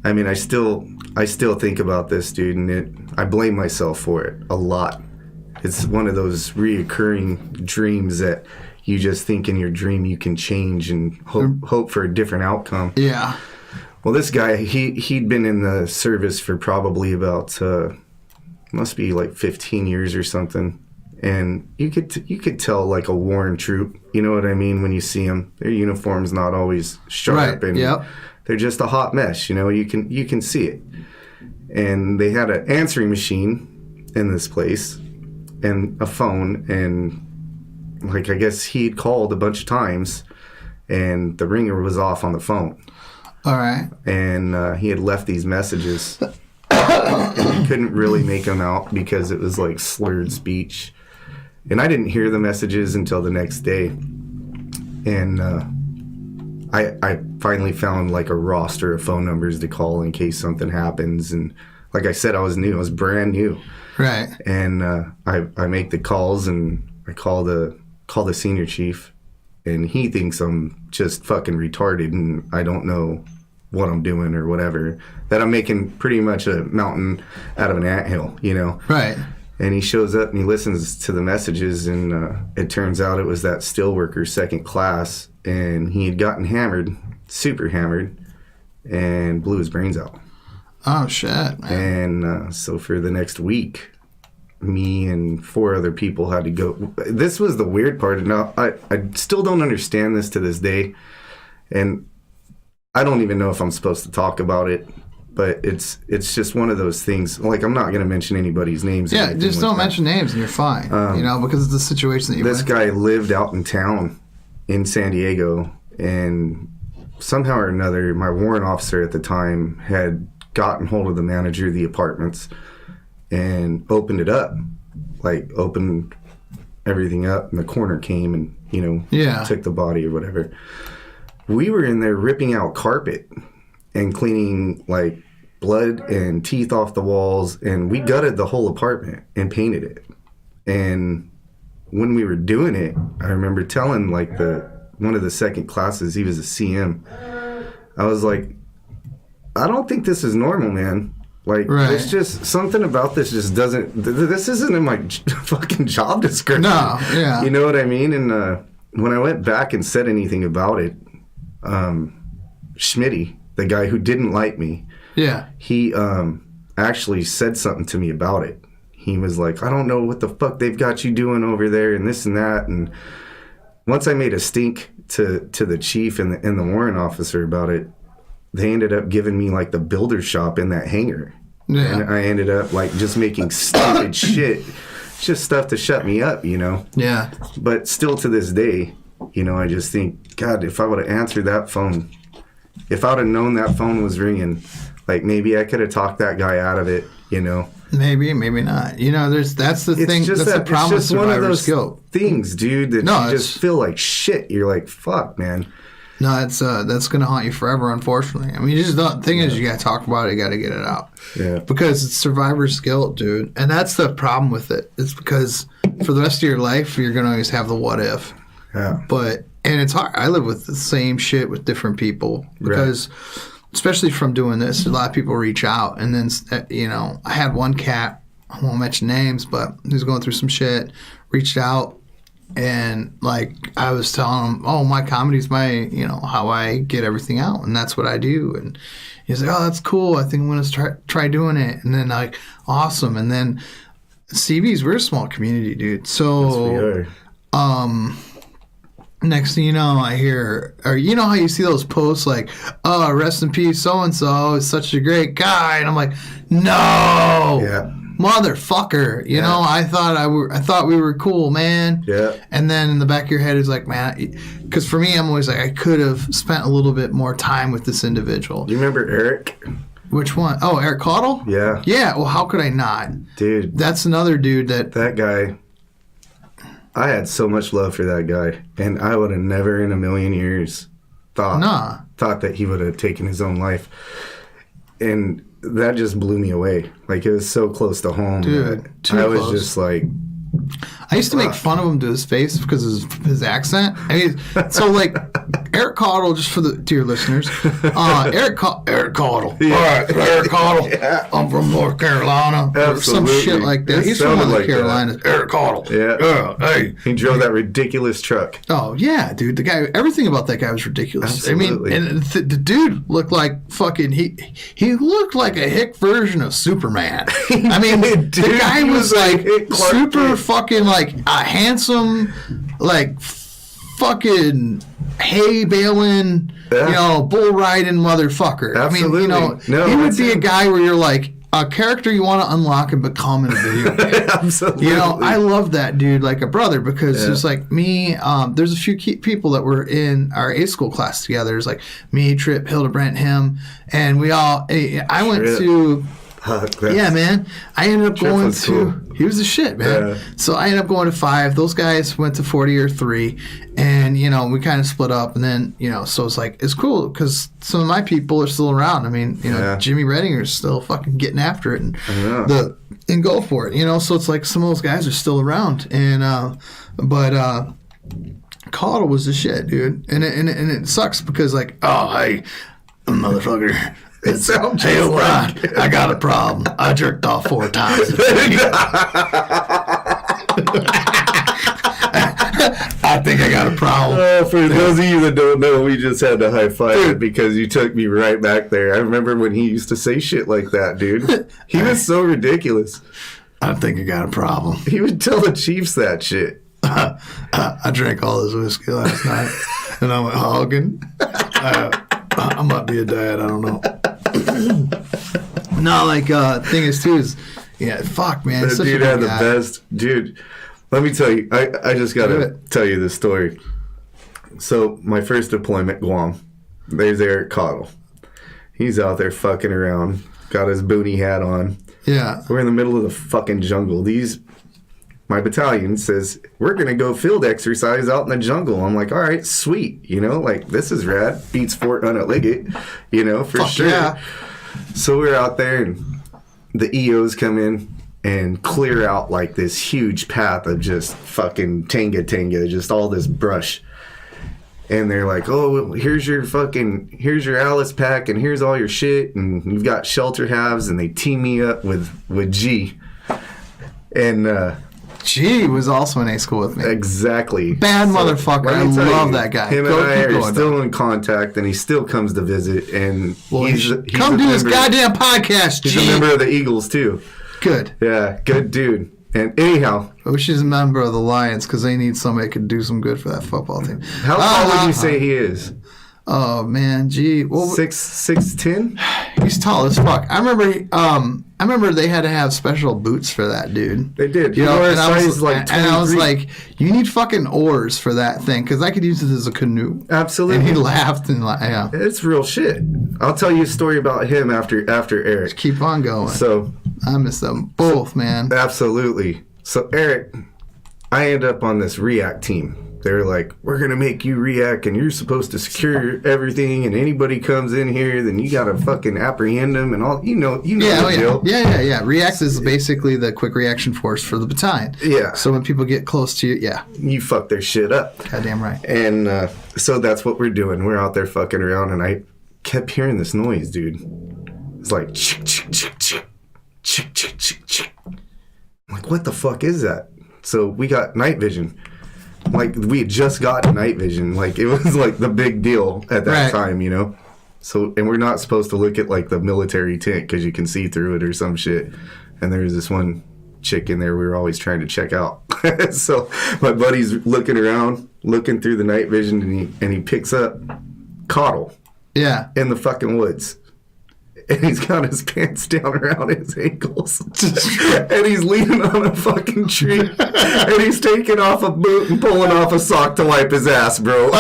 I mean, I still think about this, dude, and I blame myself for it a lot. It's one of those reoccurring dreams that you just think in your dream you can change and hope for a different outcome. Yeah. Well, this guy, he'd been in the service for probably about must be like 15 years or something. And you could tell like a worn troop, you know what I mean, when you see them. Their uniform's not always sharp, and they're just a hot mess. You know, you can see it. And they had an answering machine in this place, and a phone, and like I guess he'd called a bunch of times, and the ringer was off on the phone. All right. And he had left these messages, and you couldn't really make them out because it was like slurred speech. And I didn't hear the messages until the next day. And I finally found like a roster of phone numbers to call in case something happens. And like I said, I was new. I was brand new. Right. And I make the calls, and I call the senior chief. And he thinks I'm just fucking retarded and I don't know what I'm doing or whatever. That I'm making pretty much a mountain out of an anthill, you know? Right. And he shows up and he listens to the messages, and it turns out it was that steelworker second class, and he had gotten hammered, super hammered, and blew his brains out. Oh, shit, man. And so for the next week, me and 4 other people had to go. This was the weird part. Now, I still don't understand this to this day, and I don't even know if I'm supposed to talk about it. But it's just one of those things. Like, I'm not going to mention anybody's names. Yeah, just don't mention names and you're fine. You know, because of the situation that you This guy lived out in town in San Diego, and somehow or another, my warrant officer at the time had gotten hold of the manager of the apartments and opened it up. Like, opened everything up, and the coroner came and, you know, took the body or whatever. We were in there ripping out carpet and cleaning, like, blood and teeth off the walls, and we gutted the whole apartment and painted it. And when we were doing it, I remember telling like one of the second classes, he was a CM, I was like, I don't think this is normal, man. Like, there's just something about this just doesn't, this isn't in my fucking job description. No, yeah. You know what I mean? And when I went back and said anything about it, Schmitty, the guy who didn't like me, he actually said something to me about it. He was like, I don't know what the fuck they've got you doing over there and this and that. And once I made a stink to the chief and the warrant officer about it, they ended up giving me like the builder shop in that hangar. Yeah. And I ended up like just making stupid shit, just stuff to shut me up, you know? Yeah. But still to this day, you know, I just think, God, if I would have answered that phone, if I would have known that phone was ringing, like maybe I could have talked that guy out of it, you know? Maybe, maybe not. You know, that's the thing. That's the problem with survivor's guilt. Things, dude, that you just feel like shit. You're like, fuck, man. No, that's gonna haunt you forever, unfortunately. I mean, you just the thing is, you gotta talk about it. You gotta get it out. Yeah. Because it's survivor's guilt, dude, and that's the problem with it. It's because for the rest of your life, you're gonna always have the what if. Yeah. And it's hard. I live with the same shit with different people because, especially from doing this, a lot of people reach out, and then you know, I had one cat. I won't mention names, but he was going through some shit. Reached out, and like I was telling him, "Oh, my comedy's my, you know, how I get everything out, and that's what I do." And he's like, "Oh, that's cool. I think I'm gonna try doing it." And then like, awesome. And then Seabees, we're a small community, dude. So, next thing you know, I hear, or you know how you see those posts like, "Oh, rest in peace, so and so is such a great guy," and I'm like, "No." Yeah. motherfucker. You know, I thought we were cool, man. Yeah. And then in the back of your head is like, man, because for me, I'm always like, I could have spent a little bit more time with this individual. Do you remember Eric? Which one? Oh, Eric Caudle? Yeah. Yeah. Well, how could I not? Dude. That's another dude that guy, I had so much love for that guy. And I would have never in a million years thought that he would have taken his own life. And that just blew me away. Like, it was so close to home. Dude, I was just like... I used to make fun of him to his face because of his accent. I mean, so like Eric Caudle, just for to your listeners, Eric Caudle. Yeah. All right, Eric Caudle. Yeah. I'm from North Carolina. Or some shit like that. He's from one of the Carolinas. Eric Caudle. Yeah. Hey. He drove that ridiculous truck. Oh yeah, dude. The guy. Everything about that guy was ridiculous. Absolutely. I mean, and the dude looked like fucking. He looked like a hick version of Superman. I mean, Dude, the guy was like super fucking like a handsome, like fucking hay baling, bull riding motherfucker. Absolutely. I mean, he would be a guy where you're like a character you want to unlock and become in a video game. Absolutely. I love that dude like a brother because it's like me. There's a few people that were in our A school class together. There's like me, Tripp, Hildebrand, him, and we all. I went to. Yeah, man. I ended up going to. Cool. He was the shit, man. Yeah. So I ended up going to 5. Those guys went to 40 or 3, and we kind of split up. And then so it's like it's cool because some of my people are still around. I mean, Jimmy Redinger's still fucking getting after it and go for it. So it's like some of those guys are still around, and but Caudle was the shit, dude. And it sucks because like, oh hey, motherfucker. It sounds hey, I got a problem. I jerked off 4 times. I think I got a problem. For those of you that don't know, we just had to high five because you took me right back there. I remember when he used to say shit like that, dude. He was so ridiculous. I think I got a problem. He would tell the Chiefs that shit. I drank all this whiskey last night, and I went hogging. I might be a dad. I don't know. No, like thing is too is fuck man. That dude had the best dude. Let me tell you, I just gotta tell you this story. So my first deployment, Guam. There's Eric Caudle. He's out there fucking around, got his booty hat on. Yeah. We're in the middle of the fucking jungle. My battalion says, we're going to go field exercise out in the jungle. I'm like, all right, sweet. Like, this is rad. Beats Fort Liggett, for fuck sure. Yeah. So we're out there, and the EOs come in and clear out, like, this huge path of just fucking tanga, just all this brush. And they're like, oh, here's your Alice pack, and here's all your shit, and you've got shelter halves, and they team me up with G. And, G was also in A school with me. Exactly. Bad motherfucker. I love that guy. Him and I are still in contact, and he still comes to visit. And he's come do this goddamn podcast, G. He's a member of the Eagles, too. Good. Yeah, good dude. And anyhow. I wish he's a member of the Lions because they need somebody who could do some good for that football team. How tall would you say he is? Oh, man. Gee. Well, 6'10"? He's tall as fuck. I remember they had to have special boots for that dude. They did. And I was like, you need fucking oars for that thing because I could use it as a canoe. Absolutely. And he laughed and yeah. It's real shit. I'll tell you a story about him after Eric. Just keep on going. So I miss them both, man. Absolutely. So Eric, I end up on this react team. They're like, we're going to make you react, and you're supposed to secure everything, and anybody comes in here, then you got to fucking apprehend them, and all, the deal. Yeah. React is basically the quick reaction force for the battalion. Yeah. So when people get close to you, you fuck their shit up. Goddamn right. And so that's what we're doing. We're out there fucking around, and I kept hearing this noise, dude. It's like, chick, chick, chick, chick, chick, chick, chick, chick. I'm like, what the fuck is that? So we got night vision. Like, we had just gotten night vision. Like, it was, like, the big deal at that time, So, and we're not supposed to look at, like, the military tent because you can see through it or some shit. And there was this one chick in there we were always trying to check out. So, my buddy's looking around, looking through the night vision, and he picks up Caudle. Yeah. In the fucking woods. and he's got his pants down around his ankles, and he's leaning on a fucking tree, and he's taking off a boot and pulling off a sock to wipe his ass, bro.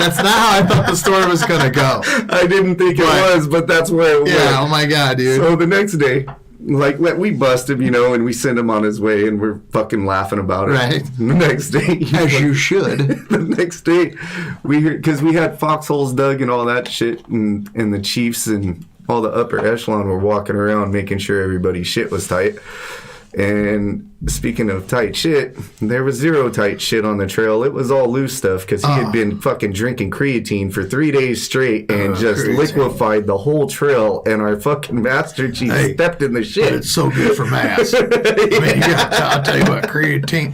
That's not how I thought the story was going to go. I didn't think it was, but that's where it went. Yeah, oh my God, dude. So the next day, like, we bust him, you know, and we send him on his way, and we're fucking laughing about it. Right. The next day. As you should. The next day, because we had foxholes dug and all that shit, and the chiefs and all the upper echelon were walking around making sure everybody's shit was tight. And speaking of tight shit, there was zero tight shit on the trail. It was all loose stuff because he had been fucking drinking creatine for 3 days straight and just liquefied the whole trail. And our fucking Master Chief stepped in the shit. It's so good for mass. I mean, I'll tell you what, creatine.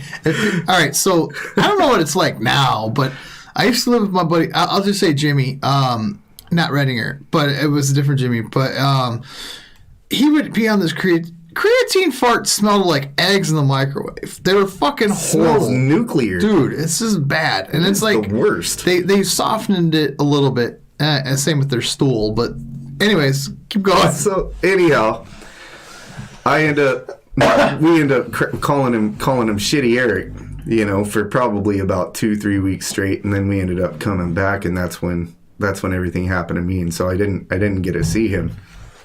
All right, so I don't know what it's like now, but I used to live with my buddy. I'll just say Jimmy, not Redinger, but it was a different Jimmy. But he would be on this creatine farts smelled like eggs in the microwave. They were fucking horrible. Smells nuclear. Dude, it's just bad. And it's like the worst. They softened it a little bit. Same with their stool. But anyways, keep going. So anyhow, we end up calling him Shitty Eric, you know, for probably about 2-3 weeks straight, and then we ended up coming back, and that's when everything happened to me, and so I didn't get to see him.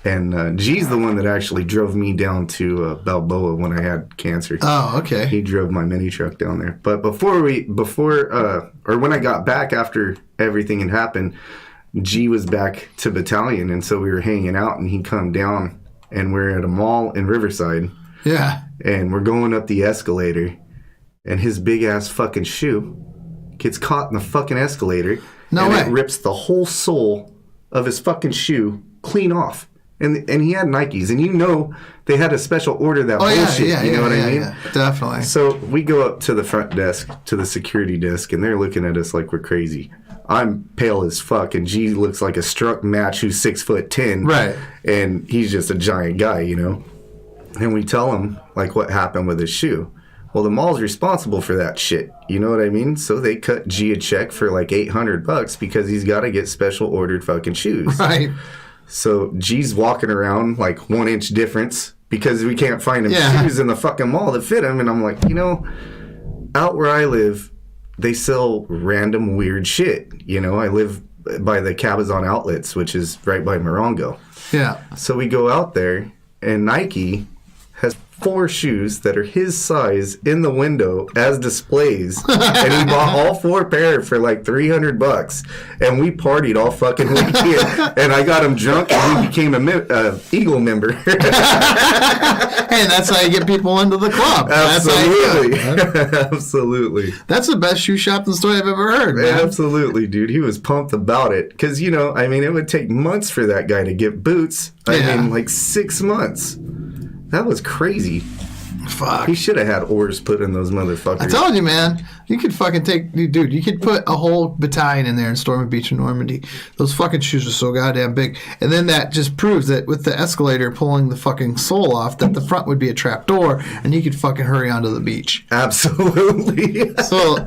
And G's the one that actually drove me down to Balboa when I had cancer. Oh, okay. He drove my mini truck down there. But when I got back after everything had happened, G was back to battalion, and so we were hanging out, and he come down, and we're at a mall in Riverside. Yeah. And we're going up the escalator, and his big ass fucking shoe gets caught in the fucking escalator. No way. It rips the whole sole of his fucking shoe clean off. And he had Nikes, and you know they had a special order that bullshit. You know what I mean? Yeah, definitely. So we go up to the front desk, to the security desk, and they're looking at us like we're crazy. I'm pale as fuck, and G looks like a struck match who's 6'10". Right. And he's just a giant guy, you know? And we tell him, like, what happened with his shoe. Well, the mall's responsible for that shit. You know what I mean? So they cut G a check for like $800 because he's got to get special ordered fucking shoes. Right. So G's walking around like 1 inch difference because we can't find him shoes in the fucking mall that fit him. And I'm like, you know, out where I live, they sell random weird shit. You know, I live by the Cabazon Outlets, which is right by Morongo. Yeah. So we go out there, and Nike has 4 shoes that are his size in the window as displays, and he bought all 4 pair for like $300, and we partied all fucking weekend, and I got him drunk, and he became a Eagle member. Hey, that's how you get people into the club. Absolutely. Absolutely. That's the best shoe shopping story I've ever heard, man. Absolutely, dude. He was pumped about it, because, you know, I mean, it would take months for that guy to get boots. I mean, like 6 months. That was crazy. Fuck. He should have had oars put in those motherfuckers. I told you, man. You could fucking dude, you could put a whole battalion in there in Stormy Beach in Normandy. Those fucking shoes are so goddamn big. And then that just proves that with the escalator pulling the fucking sole off, that the front would be a trap door, and you could fucking hurry onto the beach. Absolutely. So,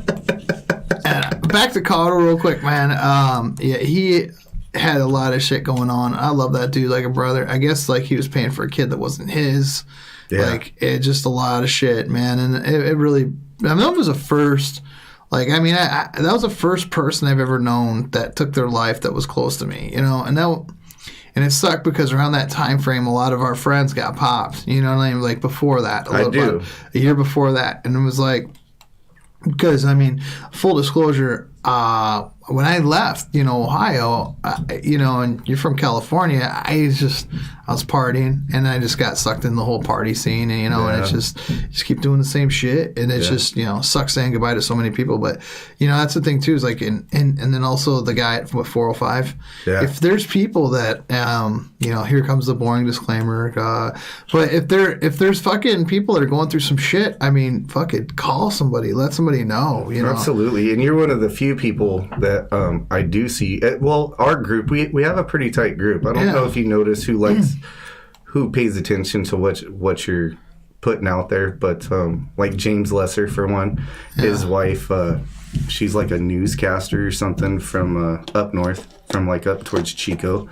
back to Cotto real quick, man. He had a lot of shit going on. I love that dude like a brother. I guess like he was paying for a kid that wasn't his. Yeah. Like it just a lot of shit, man. And it really, I mean, that was a first. Like, I mean, that was the first person I've ever known that took their life that was close to me, you know. And it sucked because around that time frame, a lot of our friends got popped. You know what I mean? Like before that, a year before that, and it was like, because I mean, full disclosure. When I left, you know, Ohio, you know, and you're from California, I was partying, and I just got sucked in the whole party scene, and, you know, and it's just keep doing the same shit, and it's just, you know, sucks saying goodbye to so many people, but, you know, that's the thing, too, is like, and then also the guy at 405, if there's people that, you know, here comes the boring disclaimer, but if there's fucking people that are going through some shit, I mean, fuck it, call somebody, let somebody know, you know. Absolutely, and you're one of the few people that I do see. Well, our group, we have a pretty tight group. I don't know if you notice who pays attention to what you're putting out there, but like James Lesser for one, his wife, she's like a newscaster or something from up north, from like up towards Chico,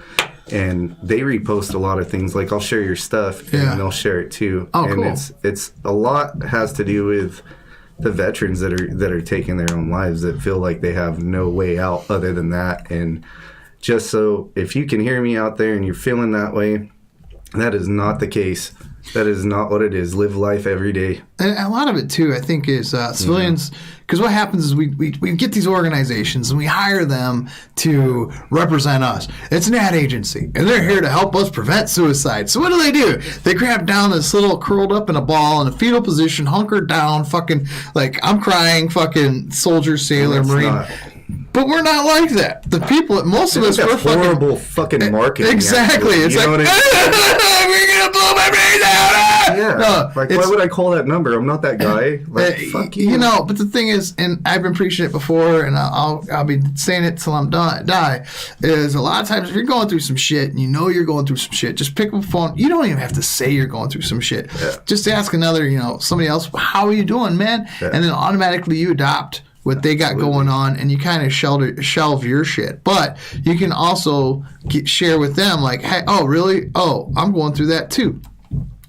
and they repost a lot of things. Like I'll share your stuff, and they'll share it too. Oh, and cool. It's a lot has to do with the veterans that are taking their own lives, that feel like they have no way out other than that. And just so if you can hear me out there and you're feeling that way, that is not the case. That is not what it is. Live life every day. And a lot of it, too, I think, is civilians. Because what happens is we get these organizations and we hire them to represent us. It's an ad agency, and they're here to help us prevent suicide. So what do? They grab down this little curled up in a ball in a fetal position, hunkered down, fucking, like, I'm crying, fucking soldier, sailor, Marine. But we're not like that. The people, most of us, we're horrible fucking marketing. Exactly. It's like, we're gonna blow my brains out. Yeah. No, like, why would I call that number? I'm not that guy. Like, fuck you. You know, but the thing is, and I've been preaching it before, and I'll be saying it till I'm die. Is a lot of times if you're going through some shit and you know you're going through some shit, just pick up the phone. You don't even have to say you're going through some shit. Yeah. Just ask another, somebody else, how are you doing, man? Yeah. And then automatically you adopt what they got going on, and you kind of shelve your shit. But you can also share with them, like, hey, oh, really? Oh, I'm going through that too.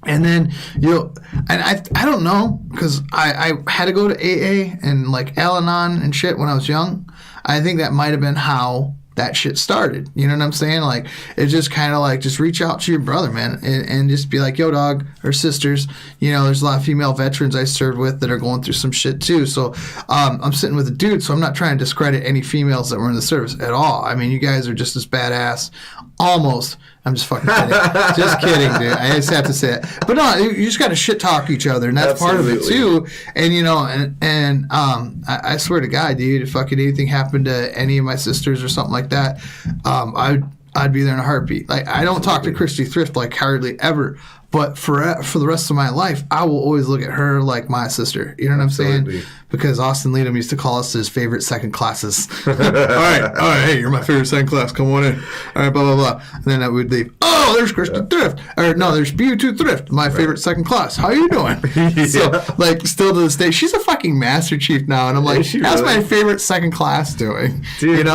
And then and I don't know, because I had to go to AA and like Al-Anon and shit when I was young. I think that might have been how that shit started. You know what I'm saying? Like, it's just kind of like, just reach out to your brother, man, and just be like, yo, dog, or sisters. There's a lot of female veterans I served with that are going through some shit too. So I'm sitting with a dude, so I'm not trying to discredit any females that were in the service at all. I mean, you guys are just as badass, almost. I'm just fucking kidding. Just kidding, dude. I just have to say it. But no, you just got to shit talk each other, and that's Absolutely. Part of it too. And I swear to God, dude, if fucking anything happened to any of my sisters or something like that, I'd be there in a heartbeat. Like, I don't talk to Christy Thrift like hardly ever, but for the rest of my life, I will always look at her like my sister. You know what I'm saying? Because Austin Leadham used to call us his favorite second classes. all right, hey, you're my favorite second class. Come on in. All right, blah, blah, blah. And then I would leave. Oh, there's Christy Thrift. Or no, there's BU2 Thrift, my favorite second class. How you doing? So, like, still to this day, she's a fucking Master Chief now. And I'm like, how's my favorite second class doing? Dude,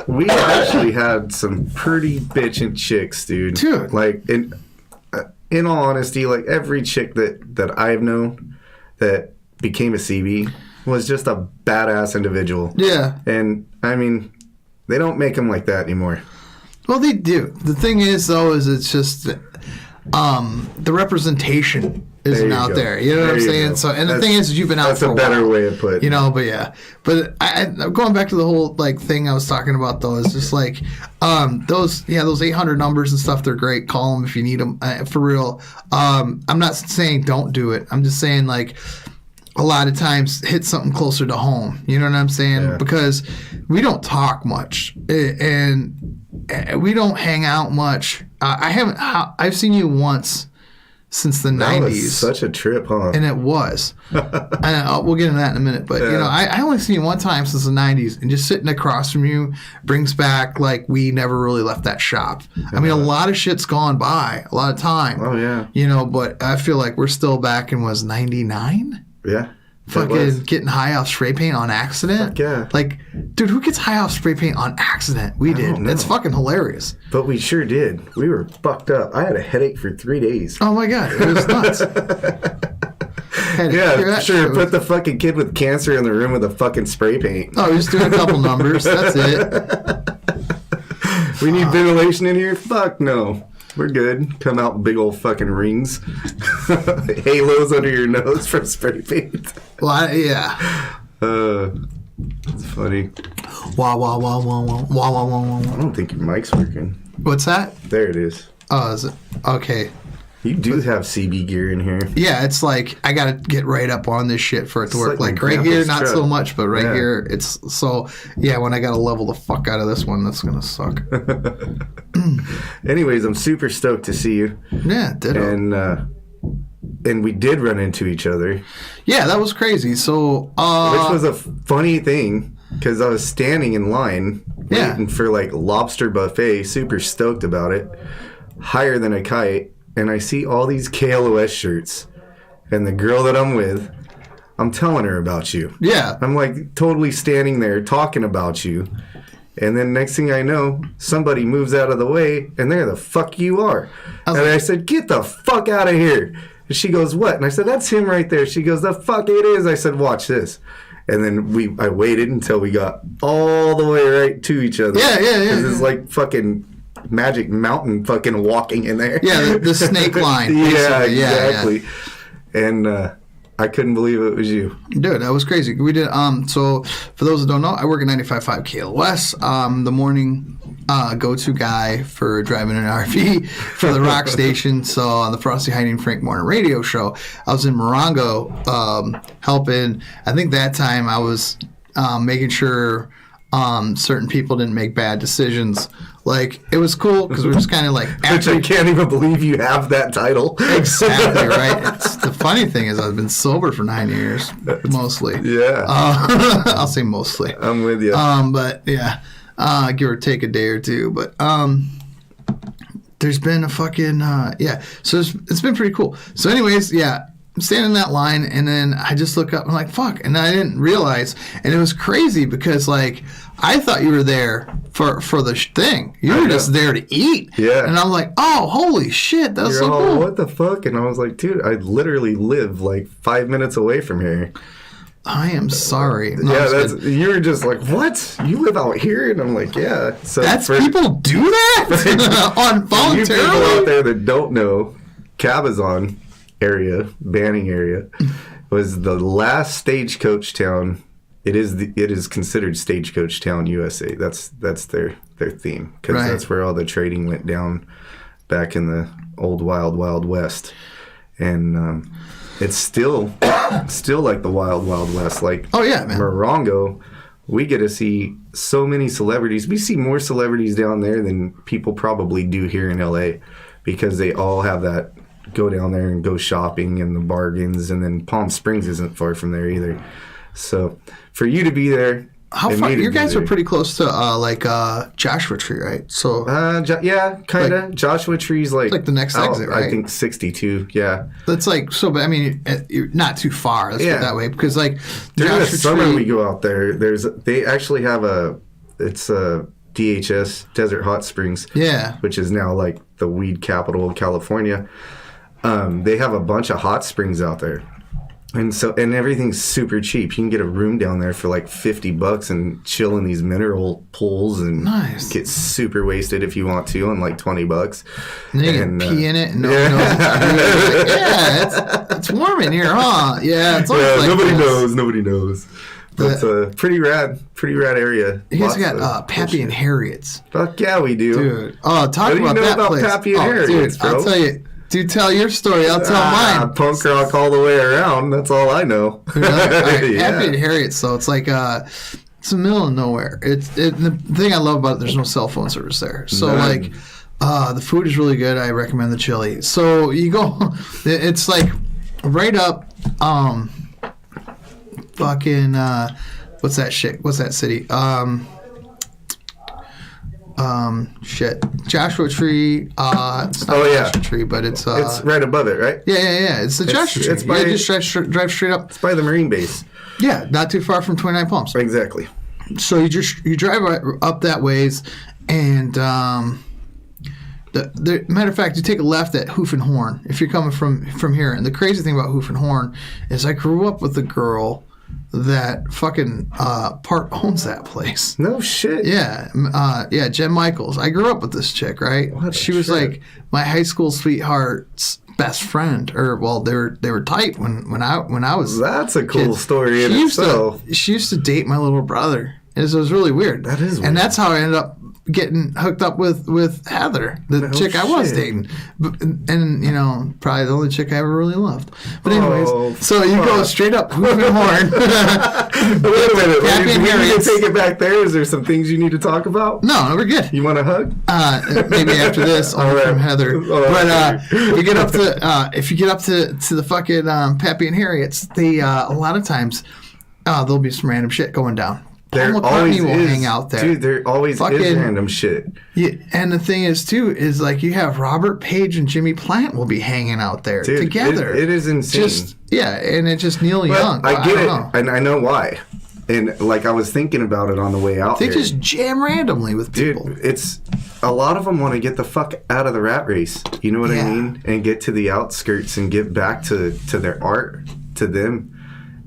we actually had some pretty bitchin' chicks, dude. Dude. Like, in all honesty, like, every chick that I've known that became a Seabee was just a badass individual. Yeah. And, I mean, they don't make them like that anymore. Well, they do. The thing is, though, is it's just the representation isn't out there. You know what I'm saying? Go. So, and the thing is, you've been out for a while. That's a better way of putting it. But yeah. But I going back to the whole like thing I was talking about, though, is just like those 800 numbers and stuff. They're great. Call them if you need them for real. I'm not saying don't do it. I'm just saying, like, a lot of times hit something closer to home. You know what I'm saying? Yeah. Because we don't talk much and we don't hang out much. I've seen you once since the 90s. That was such a trip, huh? And it was. And we'll get into that in a minute. But, I only seen you one time since the 90s. And just sitting across from you brings back, like, we never really left that shop. I mean, a lot of shit's gone by. A lot of time. Oh, yeah. But I feel like we're still back in, 99? Yeah. Fucking getting high off spray paint on accident. Fuck yeah. Like, dude, who gets high off spray paint on accident? We did. It's fucking hilarious. But we sure did. We were fucked up. I had a headache for 3 days. Oh my God. It was nuts. Yeah, sure. Put the fucking kid with cancer in the room with a fucking spray paint. Oh, just doing a couple numbers. That's it. We need ventilation in here? Fuck no. We're good. Come out with big old fucking rings. Halos under your nose from spray paint. Well, yeah. It's funny. Wah, wah, wah, wah, wah, wah, wah, wah, wah. I don't think your mic's working. What's that? There it is. Oh, is it? Okay. You do have CB gear in here. Yeah, it's like I gotta get right up on this shit for it to work. Like right here, not so much, but right here, it's so. Yeah, when I gotta level the fuck out of this one, that's gonna suck. Anyways, I'm super stoked to see you. Yeah, ditto. And we did run into each other. Yeah, that was crazy. So, which was a funny thing because I was standing in line waiting for like lobster buffet, super stoked about it, higher than a kite. And I see all these KLOS shirts and the girl that I'm with, I'm telling her about you. Yeah. I'm like totally standing there talking about you. And then next thing I know, somebody moves out of the way, and there the fuck you are. I said, get the fuck out of here. And she goes, what? And I said, that's him right there. She goes, the fuck it is. I said, watch this. And then I waited until we got all the way right to each other. Yeah. Because it's like fucking Magic Mountain fucking walking in there. Yeah, the snake line. Yeah, exactly. Yeah. And I couldn't believe it was you. Dude, that was crazy. We did, so for those that don't know, I work at 95.5 KLOS, the morning go-to guy for driving an RV for the rock station. So on the Frosty, Heidi, and Frank morning radio show, I was in Morongo helping. I think that time I was making sure certain people didn't make bad decisions. Like, it was cool because we were just kind of like... Which I can't even believe you have that title. Exactly, right? The funny thing is I've been sober for 9 years, mostly. Yeah. I'll say mostly. I'm with you. But, yeah, give or take a day or two. But there's been a fucking... so it's been pretty cool. So anyways, yeah, I'm standing in that line, and then I just look up, and I'm like, fuck. And I didn't realize. And it was crazy because, like, I thought you were there for the thing. You were just there to eat. Yeah. And I'm like, oh, holy shit, that's so all, cool. What the fuck? And I was like, dude, I literally live like 5 minutes away from here. I am sorry. No, yeah, you were just like, what? You live out here? And I'm like, yeah. So people do that on voluntarily. You people out there that don't know, Cabazon area, Banning area, was the last stagecoach town. It is considered Stagecoach Town, USA. That's their theme, because that's where all the trading went down back in the old wild west, and it's still like the wild west. Like, oh yeah, man. Morongo, we get to see so many celebrities. We see more celebrities down there than people probably do here in LA, because they all have that go down there and go shopping and the bargains, and then Palm Springs isn't far from there either. So for you to be there, how far? You guys are pretty close to Joshua Tree, right? So yeah, kind of. Like, Joshua Tree's like the next exit, right? I think 62. Yeah, that's like so. But I mean, you're not too far. Let's put it that way, because like during the summer we go out there. They actually have it's a DHS, Desert Hot Springs. Yeah, which is now like the weed capital of California. They have a bunch of hot springs out there. And everything's super cheap. You can get a room down there for like $50 and chill in these mineral pools and get super wasted if you want to on like $20. And you can pee in it and nobody knows. Like, yeah, it's warm in here, huh? Yeah, it's always like nobody knows. But it's a pretty rad area. You guys got Pappy and Harriet's. Fuck yeah, we do. Dude. Oh, talk about that place. Pappy and Harriet's, bro? I'll tell you. Dude, tell your story. I'll tell mine. Punk rock all the way around. That's all I know. Really? Right, Happy and Harriet. So it's like it's the middle of nowhere. The thing I love about it, there's no cell phone service there. So like the food is really good. I recommend the chili. So you go. It's like right up. Fucking what's that shit? What's that city? Joshua Tree. It's not Joshua Tree, but it's right above it, right? Yeah. It's the Joshua Tree. It's by, just drive straight up. It's by the Marine base. Yeah, not too far from 29 Palms. Exactly. So you drive up that ways, and the matter of fact, you take a left at Hoof and Horn if you're coming from here. And the crazy thing about Hoof and Horn is I grew up with a girl that fucking part owns that place. No shit. Yeah, Jen Michaels. I grew up with this chick, right? She was like my high school sweetheart's best friend, or well, they were tight when I was. That's a cool story in itself. She used to date my little brother. It was really weird. That is weird. And that's how I ended up getting hooked up with Heather, the chick I was dating, and you know, probably the only chick I ever really loved. But anyways, so you go straight up Hoof and Horn. Wait a minute, we need to take it back there. Is there some things you need to talk about? No, we're good. You want a hug? Maybe after this, from Heather. But you get up to if you get up to the fucking Pappy and Harriet's, they a lot of times there'll be some random shit going down. Paul McCartney will hang out there. Dude, there always is random shit. Yeah, and the thing is, too, is like you have Robert Page and Jimmy Plant will be hanging out there together. It is insane. Yeah, and it's just Neil Young. I get it, and I know why. And like I was thinking about it on the way out. They just jam randomly with people. Dude, it's a lot of them want to get the fuck out of the rat race. You know what I mean? And get to the outskirts and get back to their art, to them,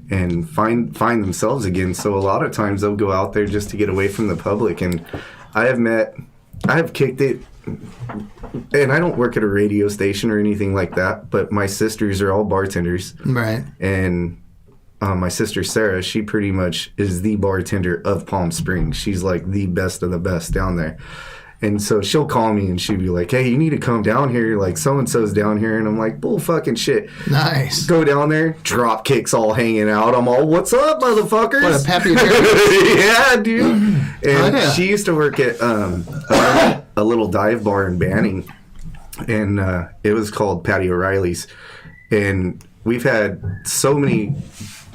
and find themselves again. So a lot of times they'll go out there just to get away from the public. And I have kicked it. And I don't work at a radio station or anything like that, but my sisters are all bartenders. Right. And my sister Sarah, she pretty much is the bartender of Palm Springs. She's like the best of the best down there. And so she'll call me and she'll be like, hey, you need to come down here. Like, so-and-so's down here. And I'm like, bull fucking shit. Nice. Go down there, drop kicks all hanging out. I'm all, what's up, motherfuckers? What a peppy Yeah, dude. And she used to work at a little dive bar in Banning. And it was called Patty O'Reilly's. And we've had so many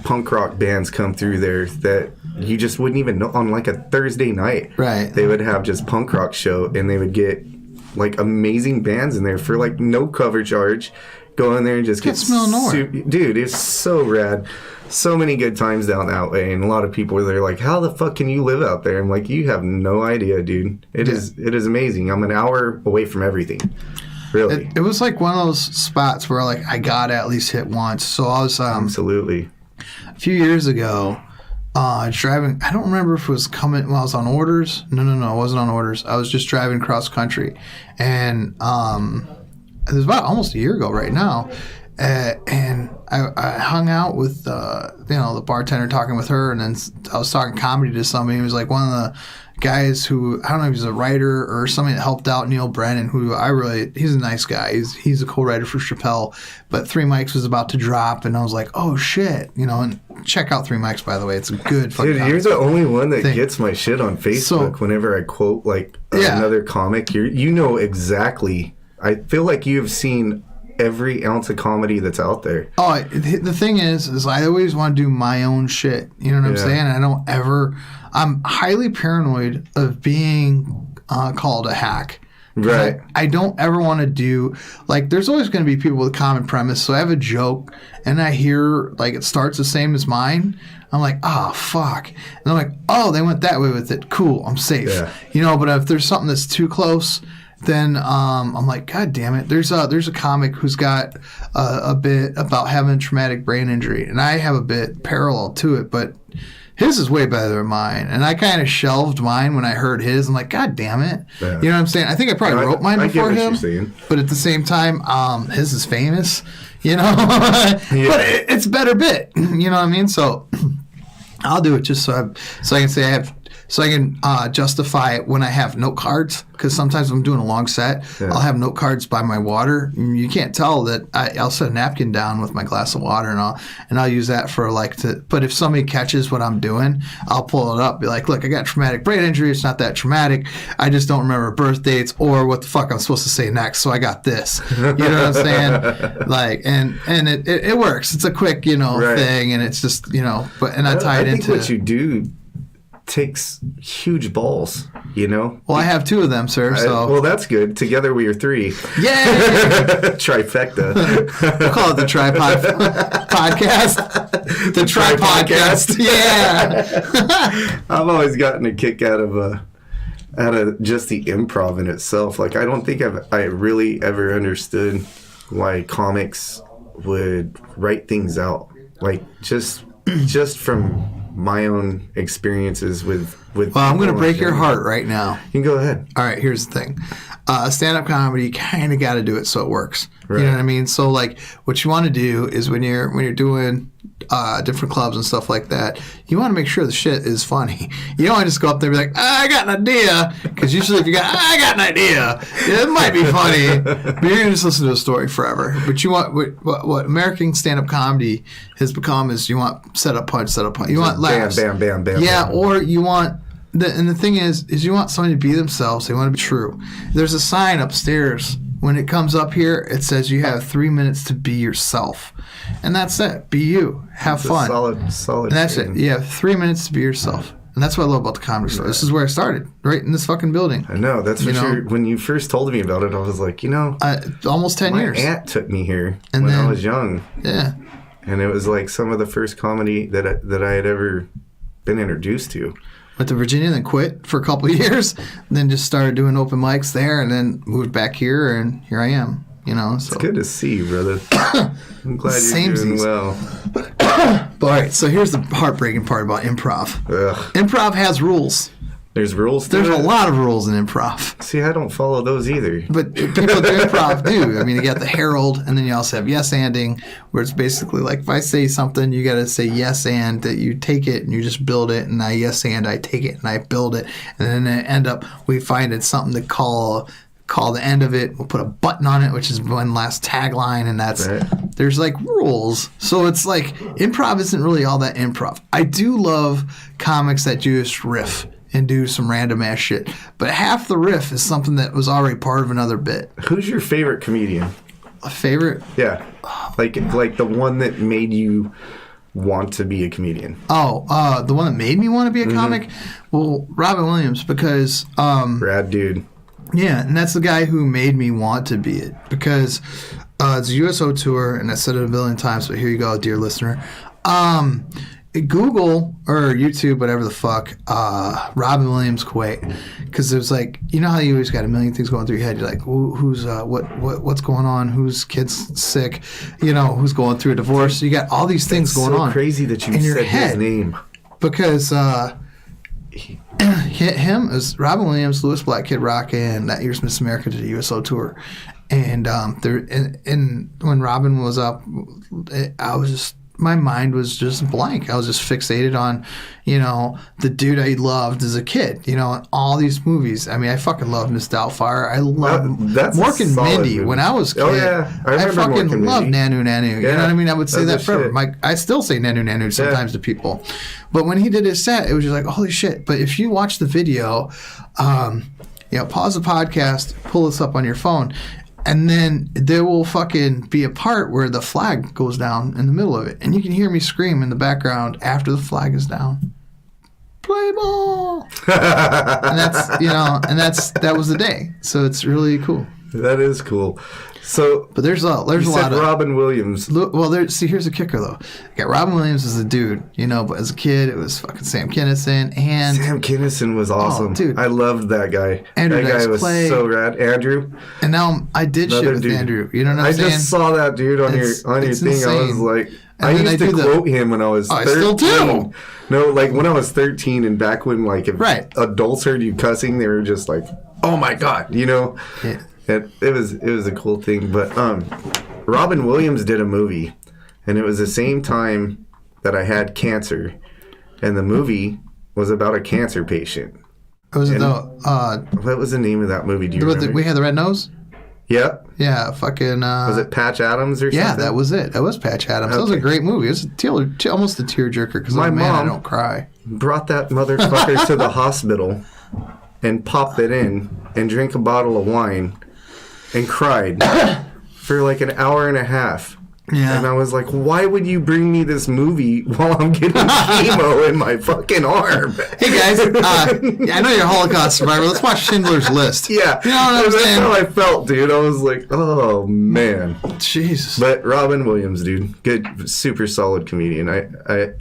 punk rock bands come through there that you just wouldn't even know. On like a Thursday night, right, they would have just punk rock show, and they would get like amazing bands in there for like no cover charge. Go in there and just get dude, it's so rad. So many good times down that way, and a lot of people are there like, how the fuck can you live out there? I'm like, you have no idea, dude. It is amazing. I'm an hour away from everything. Really, it was like one of those spots where like I gotta at least hit once. So I was absolutely. A few years ago, driving. I don't remember if it was coming when I was on orders. No, it wasn't on orders. I was just driving cross country, and it was about almost a year ago right now. And I hung out with the bartender, talking with her, and then I was talking comedy to somebody. He was like one of the guys who, I don't know if he's a writer or somebody that helped out Neil Brennan, who he's a nice guy. He's a co-writer for Chappelle. But Three Mics was about to drop, and I was like, oh shit, and check out Three Mics, by the way. It's a good fucking Dude, you're the only one that gets my shit on Facebook whenever I quote like another comic. You know exactly. I feel like you've seen every ounce of comedy that's out there. Oh, the thing is I always want to do my own shit. You know what I'm saying? I'm highly paranoid of being called a hack. Right. I don't ever want to do, like, there's always going to be people with common premise. So I have a joke and I hear, like, it starts the same as mine. I'm like, oh, fuck. And I'm like, oh, they went that way with it. Cool. I'm safe. Yeah. But if there's something that's too close, then I'm like, God damn it. There's a comic who's got a bit about having a traumatic brain injury, and I have a bit parallel to it, but his is way better than mine. And I kind of shelved mine when I heard his. I'm like, God damn it. Yeah. You know what I'm saying? I think I probably wrote mine before him, but at the same time, his is famous, but it's a better bit. You know what I mean? So I'll do it just so I can say I can justify it when I have note cards, because sometimes if I'm doing a long set, I'll have note cards by my water. You can't tell that I'll set a napkin down with my glass of water, and I'll use that for but if somebody catches what I'm doing, I'll pull it up, be like, look, I got traumatic brain injury. It's not that traumatic. I just don't remember birth dates or what the fuck I'm supposed to say next. So I got this. You know what I'm saying? Like, and it works. It's a quick, thing, and it's just, and I tie it into what you do takes huge balls, Well, I have two of them, sir. So well, that's good. Together we are three. Yay! Trifecta. We'll call it the Tripod Podcast. The Tripodcast. Yeah. I've always gotten a kick out of just the improv in itself. Like, I don't think I really ever understood why comics would write things out. Like, just from my own experiences with well, I'm going to break your heart right now. You can go ahead. All right, here's the thing. Stand-up comedy, you kind of got to do it so it works. Right. You know what I mean? So, like, what you want to do is when you're doing different clubs and stuff like that, you want to make sure the shit is funny. You don't want to just go up there and be like, I got an idea. Because usually if you I got an idea, it might be funny, but you're going to just listen to a story forever. But you want, what American stand-up comedy has become is you want set-up punch. You want laughs. Bam, bam, bam, bam. Yeah, bam. or you want... And the thing is you want somebody to be themselves. They want to be true. There's a sign upstairs. When it comes up here, it says you have 3 minutes to be yourself. And that's it. Be you. Have fun. Solid. And that's it. You have 3 minutes to be yourself. And that's what I love about the comedy store. This is where I started, right in this fucking building. I know. That's for sure. When you first told me about it, I was like, almost 10 years. My aunt took me here when I was young. Yeah. and it was like some of the first comedy that I had ever been introduced to. Went to Virginia, then quit for a couple of years, then just started doing open mics there, and then moved back here, and here I am. You know, so. It's good to see you, brother. I'm glad you're doing well. All right, so here's the heartbreaking part about improv. Ugh. Improv has rules. There's rules to There's it? a lot of rules in improv. See, I don't follow those either. But people do improv do. I mean, you got the herald, and then you also have yes-anding, where it's basically like if I say something, you got to say yes and, that you take it and you just build it, and I yes and I take it and I build it, and then it end up we find it's something to call the end of it. We'll put a button on it, which is one last tagline, and that's right. There's like rules. So it's like improv isn't really all that improv. I do love comics that just riff and do some random ass shit, but half the riff is something that was already part of another bit. Who's your favorite comedian? A favorite? Yeah, like the one that made you want to be a comedian. Oh, the one that made me want to be a comic? Well, Robin Williams, because rad dude. Yeah, and that's the guy who made me want to be it, because it's a USO tour, and I said it a billion times, but here you go, dear listener. Google or YouTube, whatever the fuck, Robin Williams Kuwait, because it was like, you know how you always got a million things going through your head. You're like, who's what's going on? Whose kid's sick? You know, who's going through a divorce? You got all these things going on. It's so crazy that you said his name, because him is Robin Williams, Louis Black, Kid Rock, and That Year's Miss America did a USO tour, and when Robin was up, my mind was just blank. I was just fixated on, you know, the dude I loved as a kid, you know, and all these movies. I mean, I fucking love Miss Doubtfire. I love Mork and Mindy. Movie. When I was a kid, oh, yeah. I fucking loved Nanu Nanu. You know what I mean? I would say that forever. I still say Nanu Nanu sometimes to people. But when he did his set, it was just like, holy shit. But if you watch the video, pause the podcast, pull this up on your phone, and then there will fucking be a part where the flag goes down in the middle of it. And you can hear me scream in the background after the flag is down. Play ball! And that was the day. So it's really cool. That is cool. So, but there's a lot of Robin Williams. Well, here's the kicker though. You got Robin Williams as a dude, you know, but as a kid it was fucking Sam Kinison, and Sam Kinison was awesome. Oh, dude, I loved that guy. Andrew that guy was so rad. Andrew. And now I did shit with Andrew. You know what I'm saying? I just saw that dude on your thing. Insane. I was like, I used to quote him when I was 13. I still do. No, like when I was 13, and back when like if adults heard you cussing, they were just like, "Oh my god," you know. Yeah. It was a cool thing, but Robin Williams did a movie, and it was the same time that I had cancer, and the movie was about a cancer patient. Was it what was the name of that movie? Do you remember? We had the red nose? Yep. Yeah, fucking... was it Patch Adams or something? Yeah, that was it. That was Patch Adams. Okay. That was a great movie. It was almost a tearjerker, because my mom I don't cry. Brought that motherfucker to the hospital and popped it in and drank a bottle of wine and cried for like an hour and a half. Yeah. And I was like, why would you bring me this movie while I'm getting chemo in my fucking arm? Hey guys, I know you're a Holocaust survivor. Let's watch Schindler's List. Yeah. You know what I'm saying? That's how I felt, dude. I was like, oh man. Jesus. But Robin Williams, dude, good, super solid comedian. I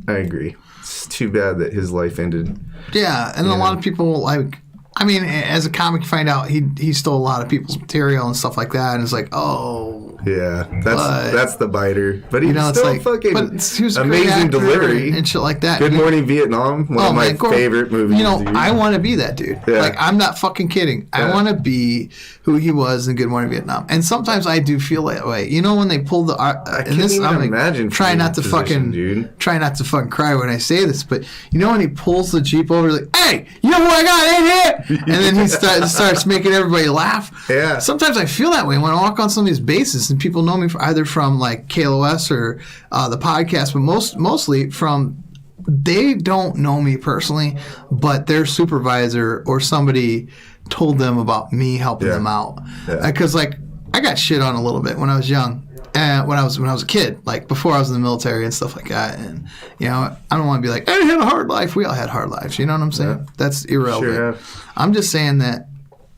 agree. It's too bad that his life ended. Yeah, and a lot of people like. I mean, as a comic, you find out he stole a lot of people's material and stuff like that, and it's like, oh, yeah, that's the biter. But he still like, fucking he was amazing delivery and shit like that. Good Morning Vietnam, one of my favorite movies. You know, I want to be that dude. Yeah. Like, I'm not fucking kidding. I want to be who he was in Good Morning Vietnam. And sometimes I do feel that way. You know, when they pull the I can't even imagine. Try not to fucking cry when I say this, but you know when he pulls the Jeep over, like, hey, you know who I got in here? And then he starts making everybody laugh. Yeah. Sometimes I feel that way when I walk on some of these bases, and people know me either from like KLOS or the podcast, but mostly from, they don't know me personally, but their supervisor or somebody told them about me helping them out. Because like I got shit on a little bit when I was young. And when I was a kid, like before I was in the military and stuff like that, and you know, I don't want to be like, I had a hard life. We all had hard lives. You know what I'm saying? Yeah. That's irrelevant. Sure. I'm just saying that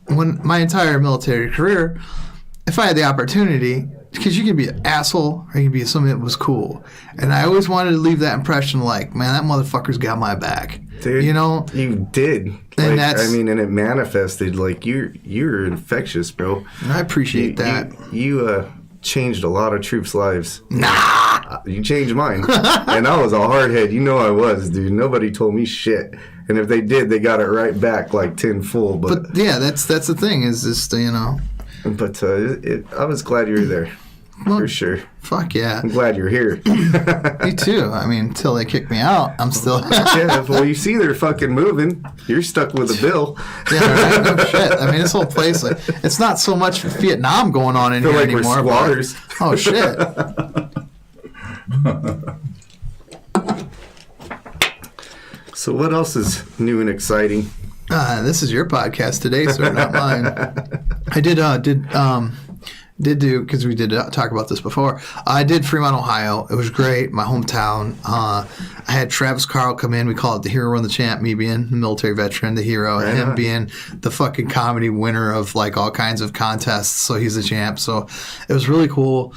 when my entire military career, if I had the opportunity, because you can be an asshole or you can be something that was cool. And I always wanted to leave that impression like, man, that motherfucker's got my back. Dude, you know? You did. And like, I mean, and it manifested. Like, you're infectious, bro. I appreciate that. You changed a lot of troops' lives. Nah! You changed mine. And I was a hardhead. You know I was, dude. Nobody told me shit. And if they did, they got it right back like 10 full. But yeah, that's the thing is just, you know. But I was glad you were there. Well, for sure. Fuck yeah. I'm glad you're here. Me too. I mean, until they kick me out, I'm still... Yeah, well, you see they're fucking moving. You're stuck with a bill. Yeah, right? No shit. I mean, this whole place, like, it's not so much Vietnam going on in here like anymore. We're squatters. Oh, shit. So what else is new and exciting? This is your podcast today, sir, not mine. I did do, because we did talk about this before, I did Fremont, Ohio. It was great, my hometown. I had Travis Carl come in. We call it the hero and the champ, me being the military veteran, the hero, and him being the fucking comedy winner of like all kinds of contests. So he's the champ. So it was really cool.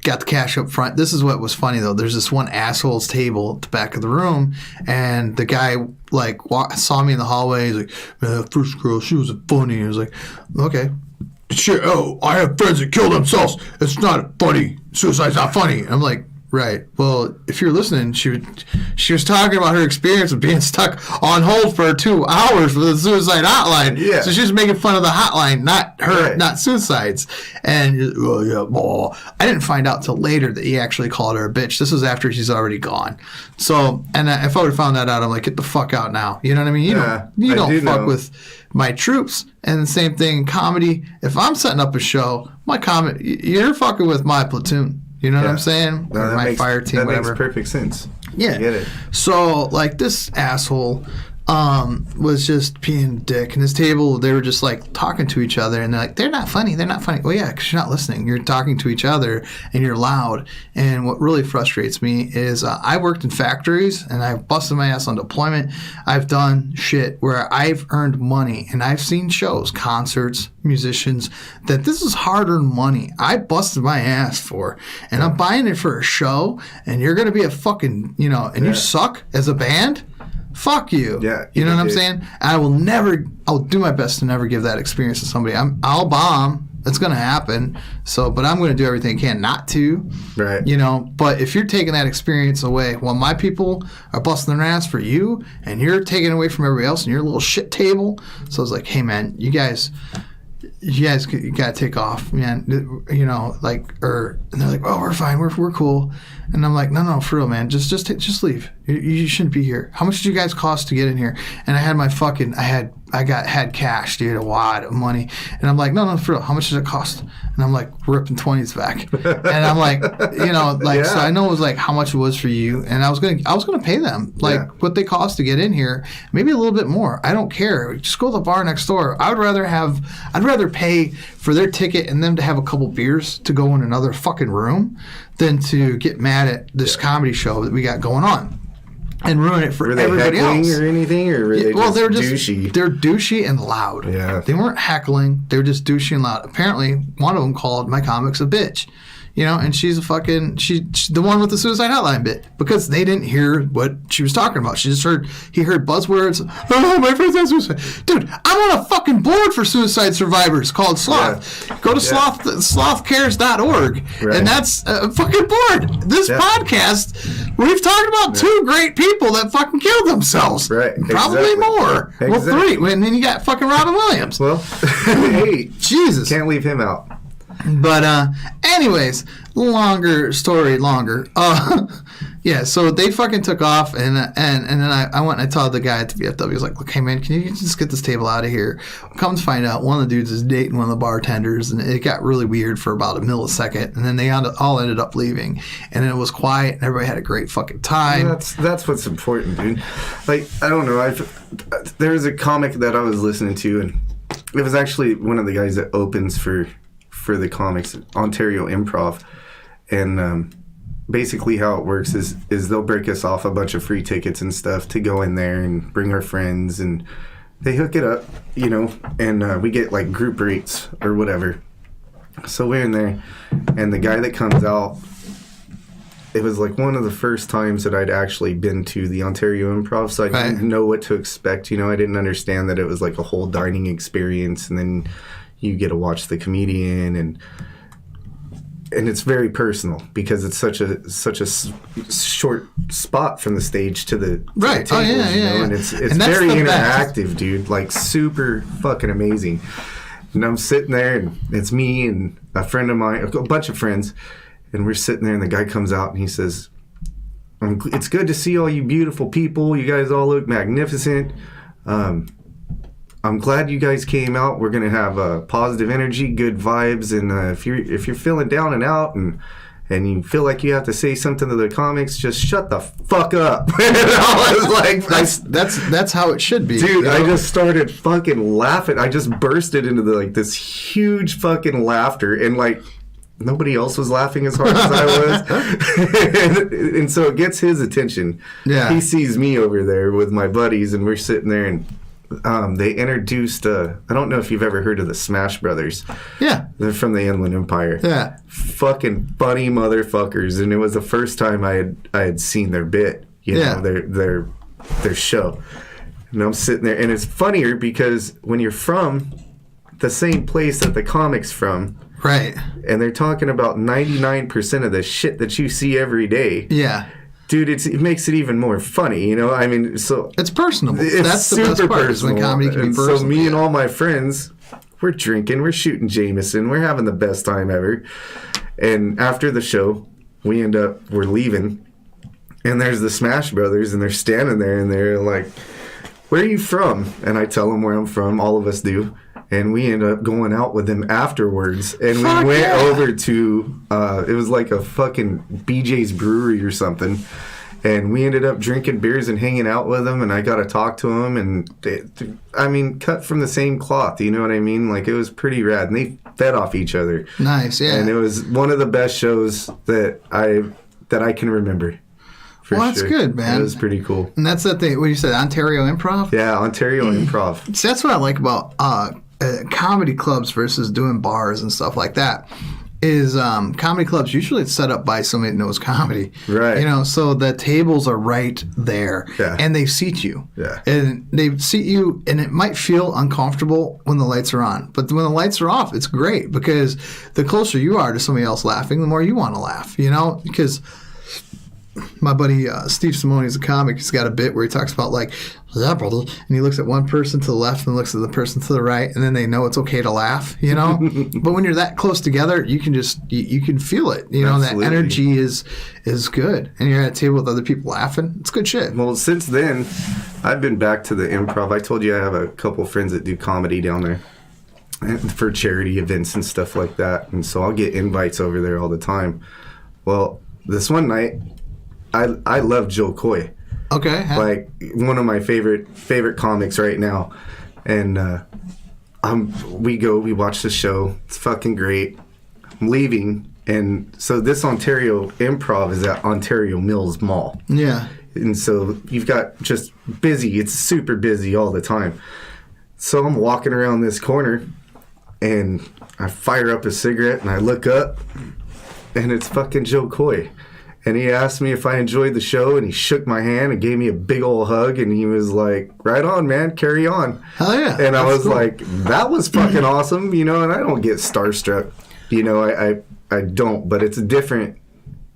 Got the cash up front. This is what was funny, though. There's this one asshole's table at the back of the room, and the guy like saw me in the hallway. He's like, man, that first girl, she was funny. I was like, okay. Sure. Oh, I have friends that kill themselves. It's not funny. Suicide's not funny. I'm like, right. Well, if you're listening, she was talking about her experience of being stuck on hold for 2 hours with a suicide hotline. Yeah. So she was making fun of the hotline, not her, not suicides. And well, yeah, blah. I didn't find out till later that he actually called her a bitch. This was after she's already gone. So, and if I would have found that out, I'm like, get the fuck out now. You know what I mean? You don't fuck with my troops. And the same thing in comedy. If I'm setting up a show, you're fucking with my platoon. You know what I'm saying? No, my fire team, whatever. That makes perfect sense. Yeah. I get it. So, like, this asshole was just being a dick. And his table, they were just, like, talking to each other. And they're like, they're not funny. They're not funny. Well, yeah, because you're not listening. You're talking to each other, and you're loud. And what really frustrates me is I worked in factories, and I've busted my ass on deployment. I've done shit where I've earned money. And I've seen shows, concerts, musicians, that this is hard-earned money I busted my ass for. And I'm buying it for a show, and you're going to be a fucking, and you suck as a band? Fuck you. Yeah. You know what I'm saying? I'll do my best to never give that experience to somebody. I'll bomb. It's going to happen. So, but I'm going to do everything I can not to. Right. But if you're taking that experience away, well, my people are busting their ass for you, and you're taking it away from everybody else in your little shit table. So I was like, hey, man, you guys gotta take off, man. And they're like, oh, we're fine, we're cool. And I'm like, no, for real, man, just leave. You shouldn't be here. How much did you guys cost to get in here? And I had had cash, dude, a wad of money. And I'm like, no, for real, how much does it cost? And I'm like, ripping 20s back. And I'm like, so I know it was like how much it was for you. And I was gonna pay them what they cost to get in here, maybe a little bit more. I don't care. Just go to the bar next door. I'd rather pay for their ticket and them to have a couple beers to go in another fucking room than to get mad at this comedy show that we got going on and ruin it for everybody else. Or anything, or were they douchey? They're douchey and loud. Yeah. They weren't heckling. They were just douchey and loud. Apparently, one of them called my comics a bitch. And she's she's the one with the suicide hotline bit, because they didn't hear what she was talking about. He heard buzzwords. Oh, my friend's on suicide. Dude, I'm on a fucking board for suicide survivors called Sloth. Yeah. Go to slothcares.org, and that's a fucking board. This podcast, we've talked about 2 great people that fucking killed themselves. Right. Probably more. Exactly. Well, 3. And then you got fucking Robin Williams. Well, hey. Jesus. Can't leave him out. But anyways, longer. Yeah, so they fucking took off, and then I went and I told the guy at the VFW, I was like, look, hey man, can you just get this table out of here? Come to find out, one of the dudes is dating one of the bartenders, and it got really weird for about a millisecond, and then they all ended up leaving, and it was quiet, and everybody had a great fucking time. That's what's important, dude. Like, I don't know, there was a comic that I was listening to, and it was actually one of the guys that opens for the comics, Ontario Improv, and basically how it works is they'll break us off a bunch of free tickets and stuff to go in there and bring our friends, and they hook it up, and we get like group rates or whatever. So we're in there, and the guy that comes out, it was like one of the first times that I'd actually been to the Ontario Improv, so I didn't know what to expect. You know, I didn't understand that it was like a whole dining experience, and then you get to watch the comedian, and it's very personal because it's such a short spot from the stage to the right. To the tables, Yeah. And it's very interactive, dude. Like super fucking amazing. And I'm sitting there, and it's me and a friend of mine, a bunch of friends, and we're sitting there, and the guy comes out and he says, "It's good to see all you beautiful people. You guys all look magnificent. I'm glad you guys came out. We're gonna have positive energy, good vibes, and if you're feeling down and out and you feel like you have to say something to the comics, just shut the fuck up." And I was like, that's how it should be, dude. You know? I just started fucking laughing. I just bursted into this huge fucking laughter, and like nobody else was laughing as hard as I was. and so it gets his attention. Yeah, he sees me over there with my buddies, and we're sitting there, and they introduced, I don't know if you've ever heard of the Smash Brothers. Yeah. They're from the Inland Empire. Yeah. Fucking funny motherfuckers. And it was the first time I had seen their bit, you know, their show. And I'm sitting there, and it's funnier because when you're from the same place that the comic's from, right, and they're talking about 99% of the shit that you see every day. Yeah. Dude, it makes it even more funny, you know? I mean, so... It's personable. It's That's super the best part, personal. When comedy can be personal. So me and all my friends, we're drinking, we're shooting Jameson, we're having the best time ever. And after the show, we're leaving, and there's the Smash Brothers, and they're standing there, and they're like, "Where are you from?" And I tell them where I'm from, all of us do. And we ended up going out with them afterwards. And we went over to, it was like a fucking BJ's Brewery or something. And we ended up drinking beers and hanging out with them. And I got to talk to them. And, cut from the same cloth. You know what I mean? Like, it was pretty rad. And they fed off each other. Nice, yeah. And it was one of the best shows that I can remember. Well, that's good, man. It was pretty cool. And that's the thing. What you said, Ontario Improv? Yeah, Ontario Improv. See, that's what I like about comedy clubs versus doing bars and stuff like that. Is comedy clubs usually it's set up by somebody that knows comedy, right? You know, so the tables are right there, and they seat you, and they seat you, and it might feel uncomfortable when the lights are on, but when the lights are off, it's great because the closer you are to somebody else laughing, the more you want to laugh, you know, because. My buddy Steve Simone is a comic. He's got a bit where he talks about like, yeah, brother, and he looks at one person to the left and looks at the person to the right, and then they know it's okay to laugh, you know. But when you're that close together, you can just you can feel it, you know. Absolutely. That energy is good, and you're at a table with other people laughing. It's good shit. Well, since then, I've been back to the improv. I told you I have a couple friends that do comedy down there for charity events and stuff like that, and so I'll get invites over there all the time. Well, this one night. I love Joe Coy. Okay. Like one of my favorite comics right now. And we watch the show. It's fucking great. I'm leaving, and so this Ontario Improv is at Ontario Mills Mall. Yeah. And so you've got just busy. It's super busy all the time. So I'm walking around this corner, and I fire up a cigarette, and I look up, and it's fucking Joe Coy. And he asked me if I enjoyed the show, and he shook my hand and gave me a big old hug, and he was like, "Right on, man, carry on." Hell yeah. And I was cool. Like, that was fucking awesome, you know, and I don't get starstruck. You know, I don't, but it's different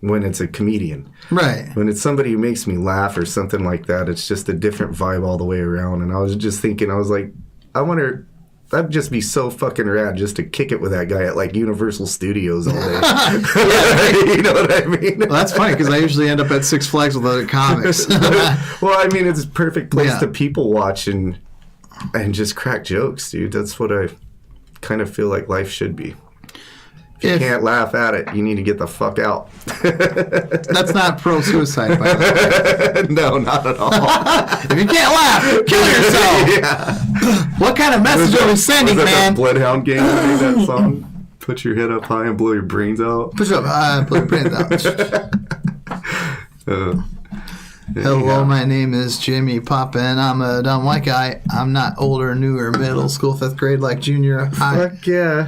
when it's a comedian. Right. When it's somebody who makes me laugh or something like that, it's just a different vibe all the way around. And I was just thinking, I was like, I wonder... That'd just be so fucking rad just to kick it with that guy at like Universal Studios all day. You know what I mean? Well, that's funny because I usually end up at Six Flags with other comics. Well, I mean, it's a perfect place to people watch and just crack jokes, dude. That's what I kind of feel like life should be. If you can't laugh at it, you need to get the fuck out. That's not pro-suicide, by the way. No, not at all. If you can't laugh, kill yourself. Yeah. What kind of message are we sending, man? That Bloodhound Gang made that song? Put your head up high and blow your brains out. Push up high and blow your brains out. Hello, my name is Jimmy Poppin. I'm a dumb white guy. I'm not older, newer, middle school, 5th grade like junior high. Fuck yeah.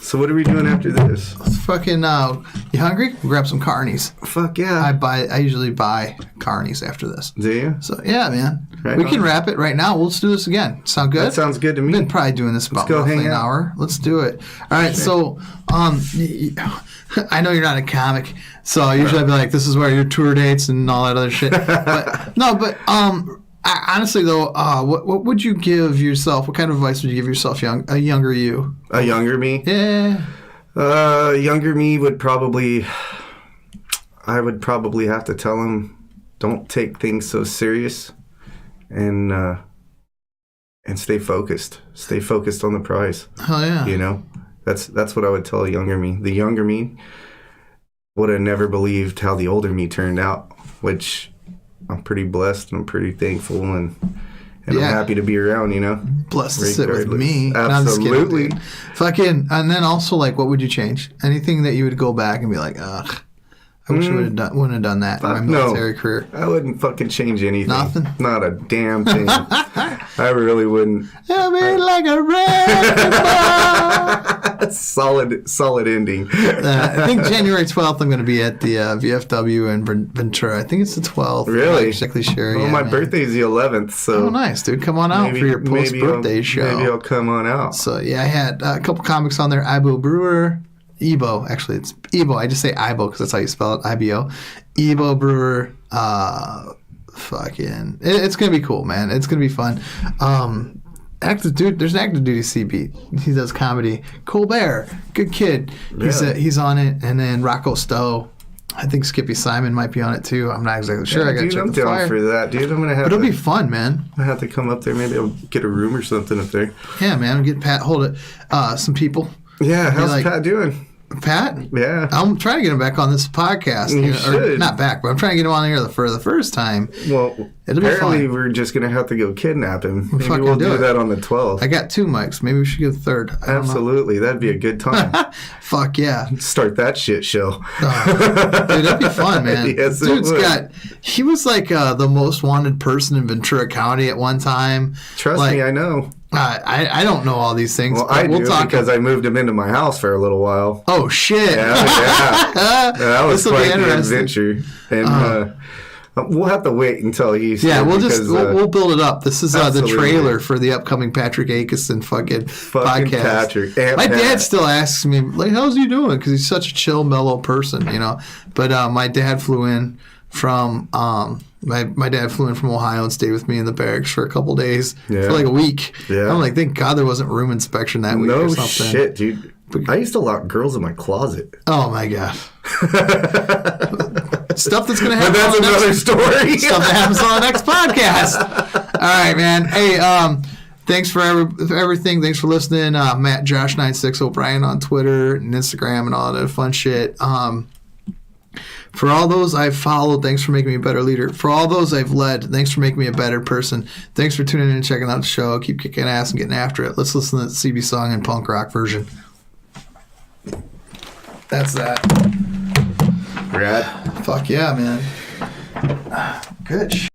So what are we doing after this? Fucking, you hungry? We'll grab some carnies. Fuck yeah. I usually buy carnies after this. Do you? So, yeah, man. Right we on. can wrap it right now. Let's do this again. Sound good? That sounds good to me. We've been probably doing this about roughly an hour. Let's do it. All right, so, I know you're not a comic, so usually I'd be like, this is where your tour dates and all that other shit. Honestly, though, what would you give yourself? What kind of advice would you give yourself, a younger you? A younger me? Yeah. Younger me would probably... I would probably have to tell him, don't take things so serious, and stay focused. Stay focused on the prize. Oh, yeah. You know? That's what I would tell a younger me. The younger me would have never believed how the older me turned out, which... I'm pretty blessed and I'm pretty thankful and I'm happy to be around, you know. Blessed to sit with me. Absolutely. No, fucking, and then also, like, what would you change? Anything that you would go back and be like, ugh, I wish I wouldn't have done that in my military career. I wouldn't fucking change anything. Nothing? Not a damn thing. I really wouldn't. I mean, like a wrecking ball. Solid ending. I think January 12th I'm going to be at the VFW in Ventura. I think it's the 12th. Really? I'm not exactly sure. Well, my birthday's the 11th, so... Oh, nice, dude. Come on out for your post-birthday show. Maybe I'll come on out. So, yeah, I had a couple comics on there. Ibo Brewer. Ebo, actually, it's Ebo. I just say Ibo because that's how you spell it. IBO. Ebo Brewer. Fucking. It's going to be cool, man. It's going to be fun. Active duty. There's an active duty CB. He does comedy. Colbert, good kid. He's on it. And then Rocco Stowe. I think Skippy Simon might be on it too. I'm not exactly sure. Yeah, I got to check I'm the flyer. down for that, dude. I'm gonna have. But it'll be fun, man. I have to come up there. Maybe I'll get a room or something up there. Yeah, man. Get Pat. Hold it. Some people. Yeah, how's Pat doing? Pat? Yeah. I'm trying to get him back on this podcast. You should. Or not back, but I'm trying to get him on here for the first time. Well, it'll be apparently fun. we're just going to have to go kidnap him. Maybe fucking we'll do do that on the 12th. I got 2 mics. Maybe we should get a third. Absolutely. That'd be a good time. Fuck yeah. Start that shit show. Dude, that'd be fun, man. Yes, Dude's it would. he was like the most wanted person in Ventura County at one time. Trust me, I know. I don't know all these things. Well, I do because I moved him into my house for a little while. Oh, shit. Yeah. That was quite the adventure. And we'll have to wait until he's we'll build it up. This is the trailer for the upcoming Patrick Akison fucking podcast. Patrick. My dad still asks me, like, how's he doing? Because he's such a chill, mellow person, you know. But my dad flew in from my dad flew in from Ohio and stayed with me in the barracks for a couple days for like a week. Yeah. I'm like, thank God there wasn't room inspection that week or something. No shit, dude. I used to lock girls in my closet. Oh my God. Stuff that's going to happen. But that's another story. Stuff that happens on the next podcast. All right, man. Hey, thanks for everything. Thanks for listening. Matt, Josh96, O'Brien on Twitter and Instagram and all that fun shit. For all those I've followed, thanks for making me a better leader. For all those I've led, thanks for making me a better person. Thanks for tuning in and checking out the show. Keep kicking ass and getting after it. Let's listen to the Seabees song in punk rock version. That's that. Rad. Fuck yeah, man. Good shit.